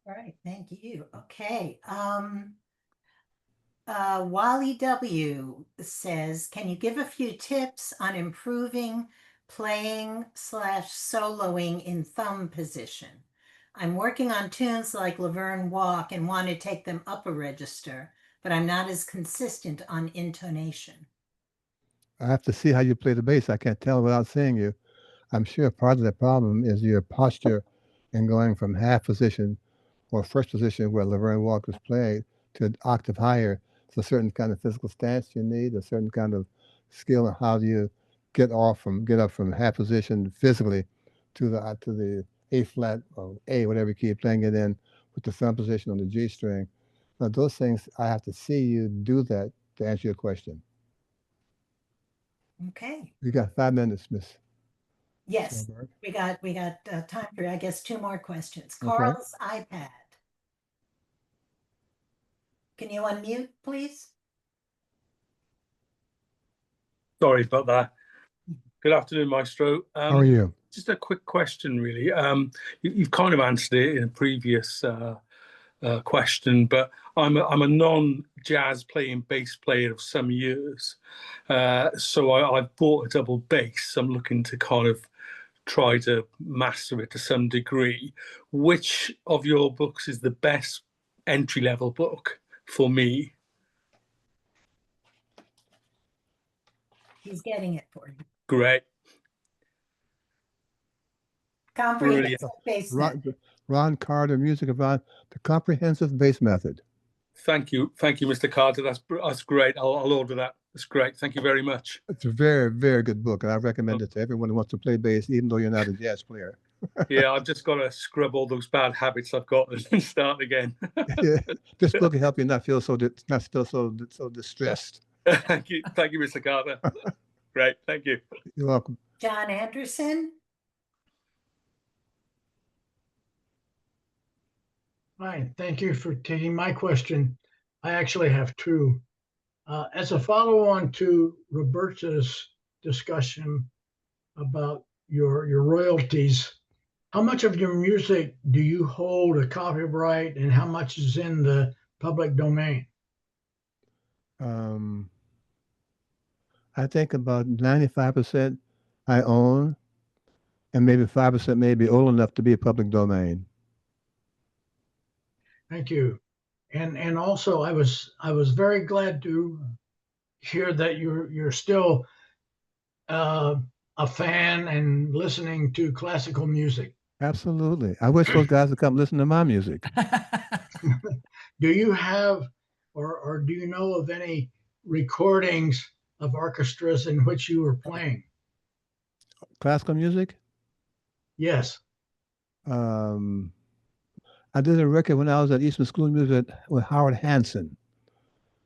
right, thank you. Okay. Wally W says, can you give a few tips on improving playing / soloing in thumb position? I'm working on tunes like Laverne Walk and want to take them up a register, but I'm not as consistent on intonation. I have to see how you play the bass. I can't tell without seeing you. I'm sure part of the problem is your posture in going from half position or first position where Laverne Walk was playing to an octave higher. It's a certain kind of physical stance you need, a certain kind of skill, and how do you get up from half position physically to the A flat or A, whatever key you're playing it in, with the thumb position on the G string. Now those things I have to see you do that to answer your question. Okay. You got 5 minutes, Miss. Yes, Solberg. we got time for, I guess, 2 more questions. Okay. Carl's iPad. Can you unmute, please? Sorry about that. Good afternoon, Maestro. How are you? Just a quick question, really. You've kind of answered it in a previous question, but I'm a non-jazz playing bass player of some years. So I've bought a double bass. I'm looking to kind of try to master it to some degree. Which of your books is the best entry-level book for me? He's getting it for you. Great. Comprehensive bass method. Ron Carter, music about the comprehensive bass method. Thank you, Mr. Carter. That's great. I'll order that. That's great. Thank you very much. It's a very, very good book, and I recommend it to everyone who wants to play bass, even though you're not a jazz player. Yeah, I've just got to scrub all those bad habits I've got and start again. Yeah, this book will help you not feel so distressed. Thank you, Mr. Carter. Great, thank you. You're welcome. John Anderson. Hi, thank you for taking my question. I actually have 2. As a follow-on to Roberta's discussion about your royalties, how much of your music do you hold a copyright and how much is in the public domain? I think about 95% I own, and maybe 5% may be old enough to be a public domain. Thank you. And also I was very glad to hear that you're still a fan and listening to classical music. Absolutely. I wish those guys would come listen to my music. Do you have or do you know of any recordings of orchestras in which you were playing? Classical music? Yes. I did a record when I was at Eastman School of Music with Howard Hansen.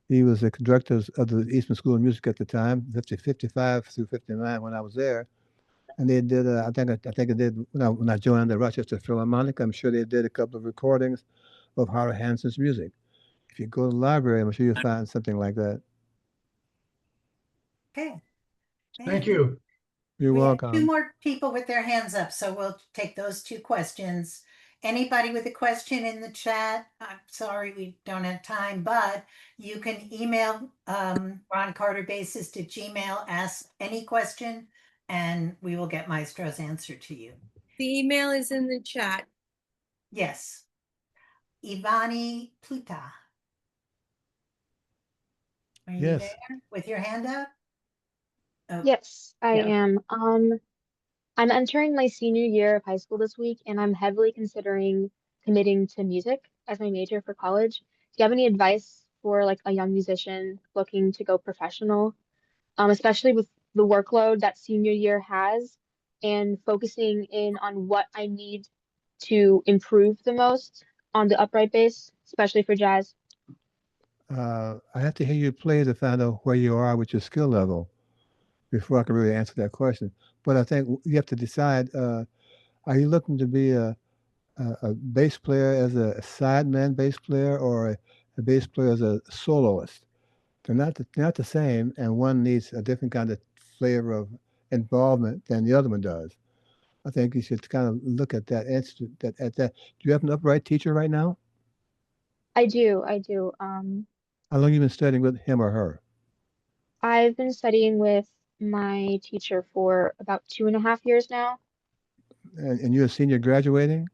He was the conductor of the Eastman School of Music at the time, 55 through 59 when I was there. And they did, I think it did, when I joined the Rochester Philharmonic, I'm sure they did a couple of recordings of Howard Hansen's music. If you go to the library, I'm sure you'll find something like that. Okay. Thank you. You're we welcome. have 2 more people with their hands up, so we'll take those 2 questions. Anybody with a question in the chat? I'm sorry we don't have time, but you can email roncarterbassist@gmail, ask any question, and we will get Maestro's answer to you. The email is in the chat. Yes. Ivani Pluta. Are you Yes. there with your hand up? Oh, Yes, I yeah. am. I'm entering my senior year of high school this week, and I'm heavily considering committing to music as my major for college. Do you have any advice for like a young musician looking to go professional, especially with the workload that senior year has, and focusing in on what I need to improve the most on the upright bass, especially for jazz? I have to hear you play to find out where you are with your skill level before I can really answer that question. But I think you have to decide, are you looking to be a bass player as a sideman bass player or a bass player as a soloist? They're not the same, and one needs a different kind of flavor of involvement than the other one does. I think you should kind of look at that at that. Do you have an upright teacher right now? I do, I do. How long you been studying with him or her? I've been studying with my teacher for about 2.5 years now. And you're a senior graduating?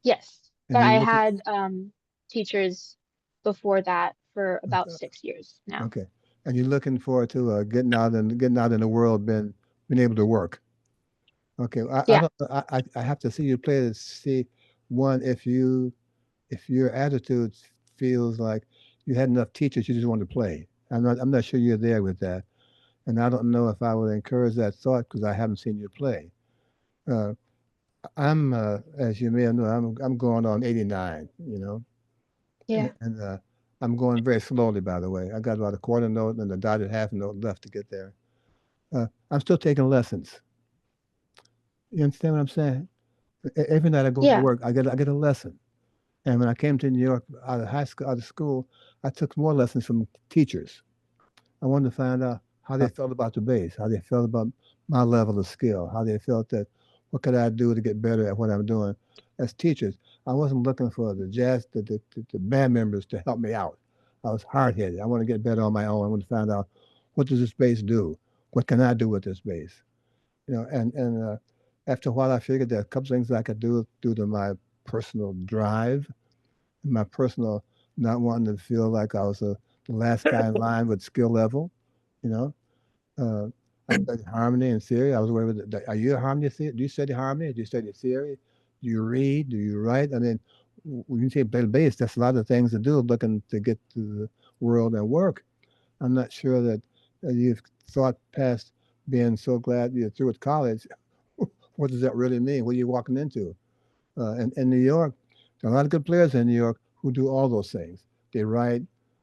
Yes, And but you're I looking, had teachers before that for about 6 years now. okay. And you're looking forward to getting out in the world, being able to work. Okay. I Yeah, don't I have to see you play to see one if your attitude feels like you had enough teachers you just want to play. I'm not sure you're there with that. And I don't know if I would encourage that thought because I haven't seen you play. Uh, I'm as you may know, I'm going on 89, you know. yeah, And I'm going very slowly, by the way. I got about a quarter note and a dotted half note left to get there. I'm still taking lessons. You understand what I'm saying? Every night I go to yeah. work, I get a lesson. And when I came to New York out of school, I took more lessons from teachers. I wanted to find out how they felt about the bass, how they felt about my level of skill, how they felt that what could I do to get better at what I'm doing as teachers. I wasn't looking for the band members to help me out. I was hard headed. I want to get better on my own. I want to find out what does this bass do? What can I do with this bass? You know, and after a while, I figured there are a couple things I could do due to my personal drive, my personal not wanting to feel like I was the last guy in line with skill level. You know, I studied harmony and theory. I was aware with it. Are you a harmony theory? Do you study harmony? Do you study theory? Do you read? Do you write? I mean, when you say play the bass, that's a lot of things to do looking to get to the world and work. I'm not sure that you've thought past being so glad you're through with college. What does that really mean? What are you walking into? In New York, there are a lot of good players in New York who do all those things. They write,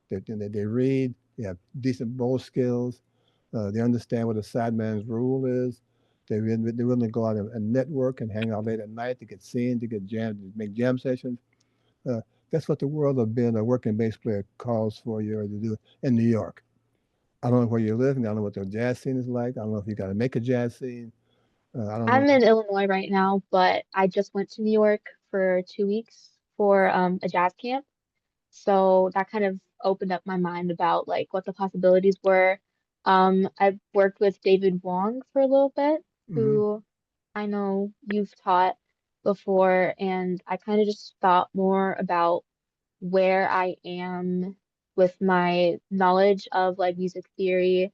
they read, they have decent bowl skills, they understand what a sideman's rule is. They're willing to go out and network and hang out late at night to get seen, to get jam, to make jam sessions. That's what the world of being a working bass player calls for you to do in New York. I don't know where you're living. I don't know what the jazz scene is like. I don't know if you got to make a jazz scene. I don't know. I'm in Illinois right now, but I just went to New York for 2 weeks for a jazz camp. So that kind of opened up my mind about like what the possibilities were. I've worked with David Wong for a little bit, Hmm. who I know you've taught before, and I kind of just thought more about where I am with my knowledge of like music theory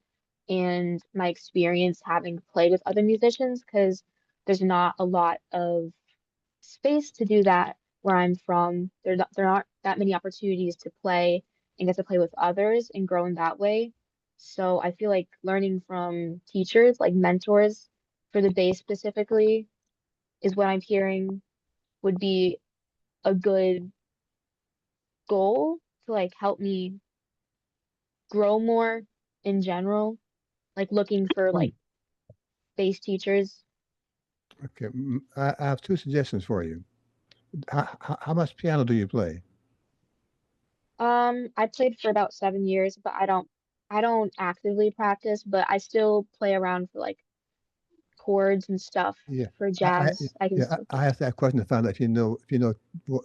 and my experience having played with other musicians, because there's not a lot of space to do that where I'm from. There aren't that many opportunities to play and get to play with others and grow in that way. So I feel like learning from teachers, like mentors for the bass specifically, is what I'm hearing would be a good goal to like help me grow more in general, like looking for like bass teachers. Okay, I have two suggestions for you. How much piano do you play? I played for about 7 years, but I don't actively practice, but I still play around for like chords and stuff Yeah, for jazz. I can yeah, still. I asked that question to find out if you know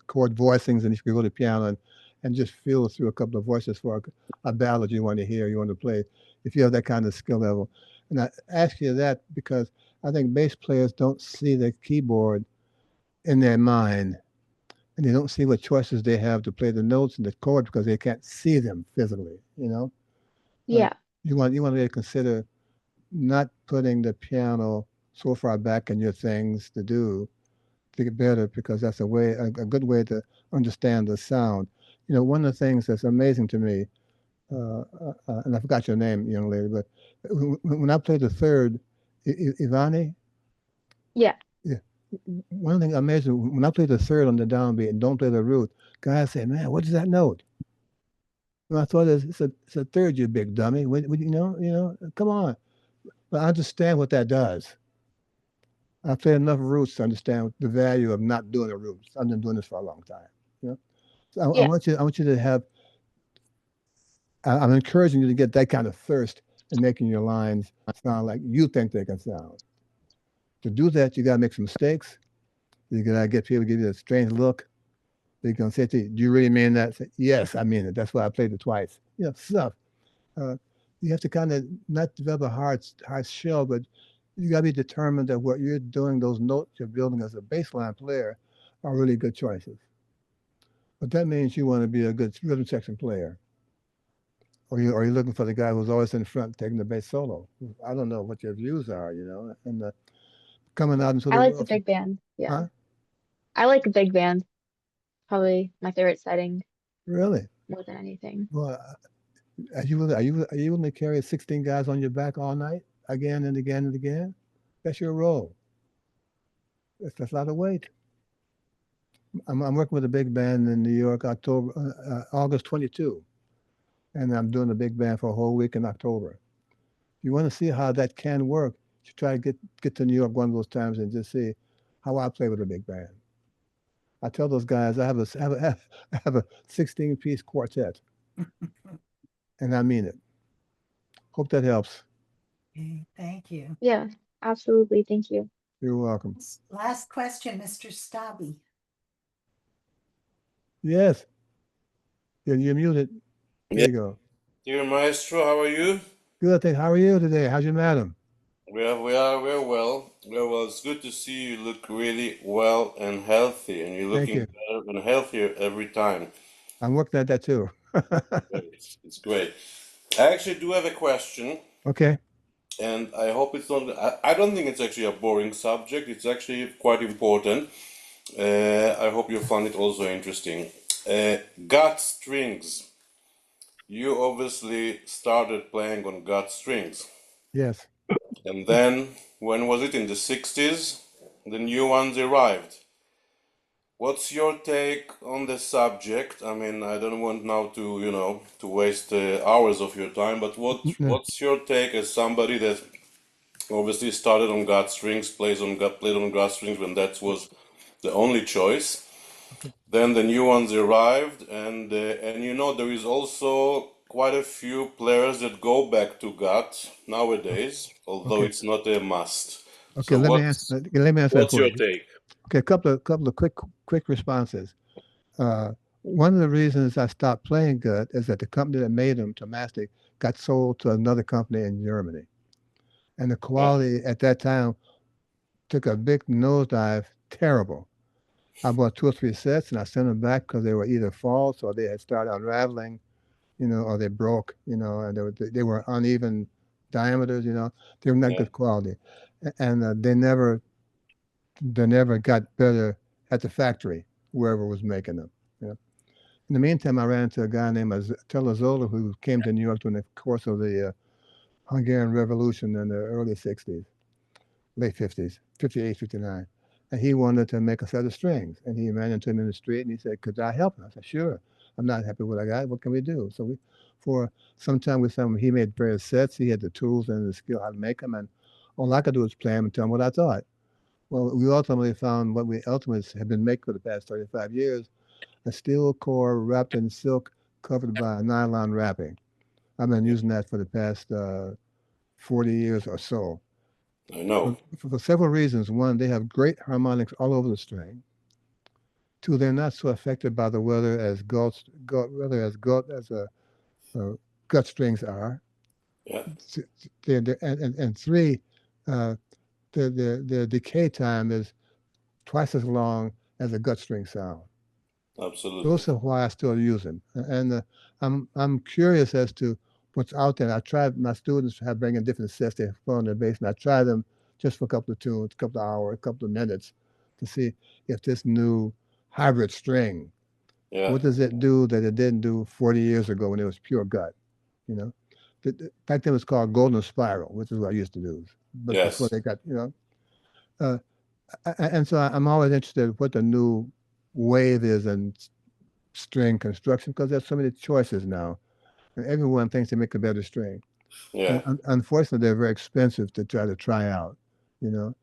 chord voicings and if you go to piano and just feel through a couple of voices for a ballad you want to hear, you want to play, if you have that kind of skill level. And I ask you that because I think bass players don't see the keyboard in their mind, and they don't see what choices they have to play the notes and the chords because they can't see them physically. You know, Yeah. you want to consider not putting the piano so far back in your things to do to get better because that's a good way to understand the sound. You know, one of the things that's amazing to me, and I forgot your name, young lady, but when I played the third, Ivani, Yeah. yeah, one thing amazing when I play the third on the downbeat and don't play the root, guys say, "Man, what is that note?" And I thought it's a third, you big dummy. You know, come on. But I understand what that does. I've played enough roots to understand the value of not doing the roots. I've been doing this for a long time. You know, so Yeah. I want you to have. I'm encouraging you to get that kind of thirst in making your lines sound like you think they can sound. To do that, you got to make some mistakes. You got to get people to give you a strange look. They're going to say to you, "Do you really mean that?" Say, "Yes, I mean it. That's why I played it twice." You know, stuff. Uh, you have to kind of not develop a hard shell, but you got to be determined that what you're doing, those notes you're building as a baseline player, are really good choices. But that means you want to be a good rhythm section player, or you're looking for the guy who's always in front taking the bass solo. I don't know what your views are, you know, and coming out into I the like the world. big band. Yeah. Huh? I like a big band. Probably my favorite setting Really? more than anything. Well, are you willing to carry 16 guys on your back all night, again and again and again? That's your role. That's a lot of weight. I'm working with a big band in New York, August 22, and I'm doing a big band for a whole week in October. You want to see how that can work? You try to get to New York one of those times and just see how I play with a big band. I tell those guys I have a 16-piece quartet, and I mean it. Hope that helps. Okay, thank you. Yeah, absolutely. Thank you. You're welcome. Last question, Mr. Stabi. Yes, you're muted. There you go. Dear Maestro, how are you? Good. How are you today? How's your madam? We're well. We're well. It's good to see you look really well and healthy, and you're Thank looking you. better and healthier every time. I'm working at that too. It's great. I actually do have a question, Okay. and I hope it's not. I don't think it's actually a boring subject. It's actually quite important. I hope you find it also interesting. Gut strings. You obviously started playing on gut strings. Yes. And then, when was it? In the 60s? The new ones arrived. What's your take on the subject? I mean, I don't want now to, to waste hours of your time, but what's your take as somebody that obviously started on gut strings, played on gut strings when that was the only choice? Then the new ones arrived, and there is also quite a few players that go back to gut nowadays, although Okay. it's not a must. Okay. So Let me answer that what's for your you. take? Okay. A couple of quick responses. One of the reasons I stopped playing good is that the company that made them, Tomastic, got sold to another company in Germany, and the quality at that time took a big nosedive. Terrible. I bought 2 or 3 sets and I sent them back because they were either false or they had started unraveling, or they broke, and they were uneven diameters, they were not Yeah. good quality, and they never got better at the factory whoever was making them. In the meantime, I ran into a guy named Telezola who came to New York during the course of the Hungarian Revolution in the early 60s, late 50s, 58, 59. And he wanted to make a set of strings. And he ran into him in the street and he said, "Could I help him?" I said, "Sure. I'm not happy with what I got. What can we do?" So for some time with him, he made various sets. He had the tools and the skill how to make them. And all I could do was play them and tell him what I thought. Well, we ultimately found what we ultimately have been making for the past 35 years, a steel core wrapped in silk covered by a nylon wrapping. I've been using that for the past 40 years or so. I know. For several reasons. One, they have great harmonics all over the string. Two, they're not so affected by the weather as gut strings are. Yeah. And three, the decay time is twice as long as a gut string sound. Absolutely. Those are why I still use them. And I'm curious as to what's out there. I tried, my students have bringing different sets they play on their bass, and I try them just for a couple of tunes, a couple of hours, a couple of minutes to see if this new hybrid string, Yeah. what does it do that it didn't do 40 years ago when it was pure gut, you know? Back then it was called golden spiral, which is what I used to do. But before Yes. they got, and so I'm always interested in what the new wave is in string construction, because there's so many choices now, and everyone thinks they make a better string. Yeah. Unfortunately, they're very expensive to try out, you know.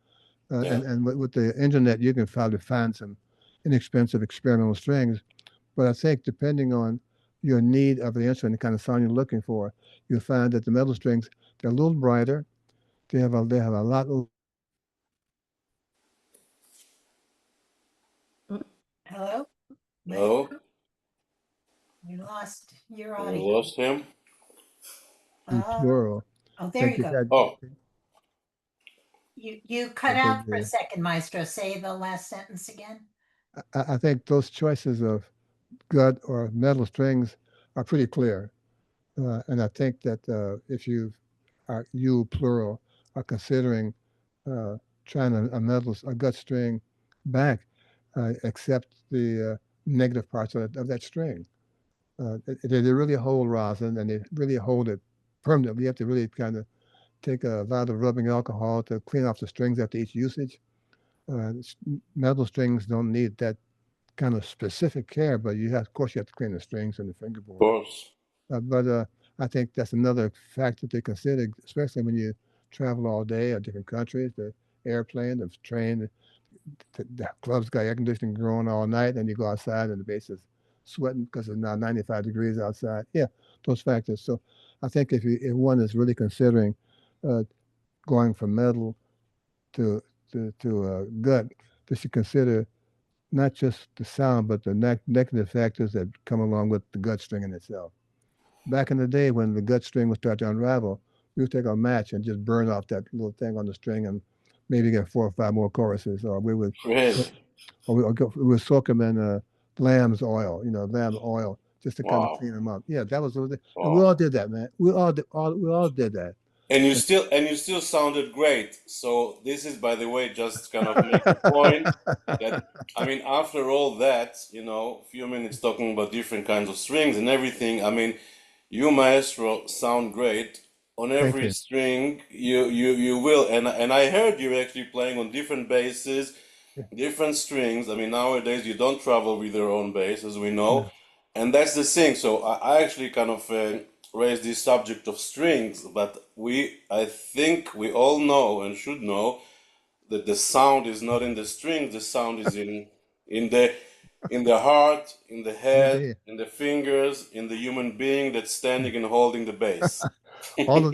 Yeah. And with the internet, you can probably find some inexpensive experimental strings. But I think depending on your need of the instrument, the kind of sound you're looking for, you'll find that the metal strings, they're a little brighter. They have a lot of. Hello? No, We lost your we audio. lost him. Plural. Oh, there you go. Oh, You cut out for a second, Maestro. Say the last sentence again. I think those choices of gut or metal strings are pretty clear. And I think that if you plural, are considering trying a gut string back, accept the negative parts of that string. They really hold rosin, and they really hold it permanently. You have to really kind of take a lot of rubbing alcohol to clean off the strings after each usage. Metal strings don't need that kind of specific care, but of course, you have to clean the strings and the of fingerboard. course. But I think that's another factor to consider, especially when you travel all day or different countries, the airplane, the train, the club's got air conditioning going all night, and you go outside and the bass is sweating because it's now 95 degrees outside. Yeah, those factors. So I think if one is really considering going from metal to gut, they should consider not just the sound, but the negative factors that come along with the gut string in itself. Back in the day when the gut string would start to unravel, we would take a match and just burn off that little thing on the string and maybe get 4 or 5 more choruses, or we would Really? we would soak them in lamb's oil, lamb oil, just to kind of Wow. clean them up. Yeah, that was, and we Wow. all did that, man. We all did that. And you still sounded great. So this is, by the way, just kind of make a point that, I mean, after all that, a few minutes talking about different kinds of strings and everything, I mean, you, Maestro, sound great on Thank every you. string. You will, and I heard you're actually playing on different basses, different strings. I mean, nowadays you don't travel with your own bass, as we know, No. and that's the thing. So I actually kind of raised this subject of strings, but I think we all know and should know that the sound is not in the strings. The sound is in the heart, in the head, Indeed. in the fingers, in the human being that's standing and holding the bass. all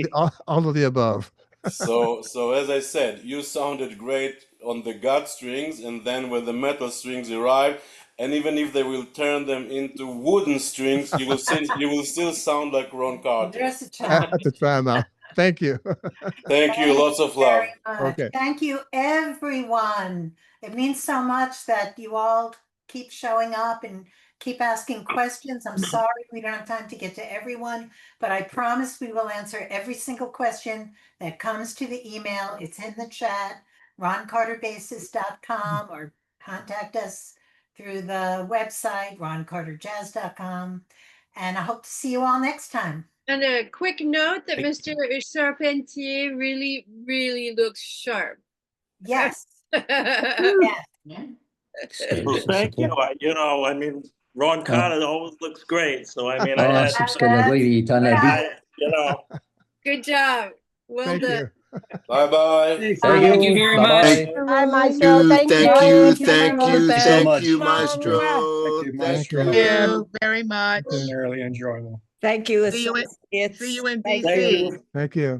of the above. So as I said, you sounded great on the gut strings, and then when the metal strings arrive, and even if they will turn them into wooden strings, you will still sound like Ron Carter. There's a I challenge. have to try them out. Thank you. Thank you. Lots of love. Much. Okay. Thank you, everyone. It means so much that you all keep showing up and keep asking questions. I'm sorry we don't have time to get to everyone, but I promise we will answer every single question that comes to the email. It's in the chat, roncarterbassist.com, or contact us through the website, roncarterjazz.com. And I hope to see you all next time. And a quick note that Mr. Charpentier really, really looks sharp. Yes. Yes. Well, thank you. I mean, Ron Carter always looks great. So I mean, Good job. Well Thank done. you. Bye-bye. Thank you very much. Hi, Maestro. Thank you. Thank you, Maestro. Thank you. Thank you very much. Really enjoyable. Thank you, See you in associates. see you in Thank DC. you. Thank you.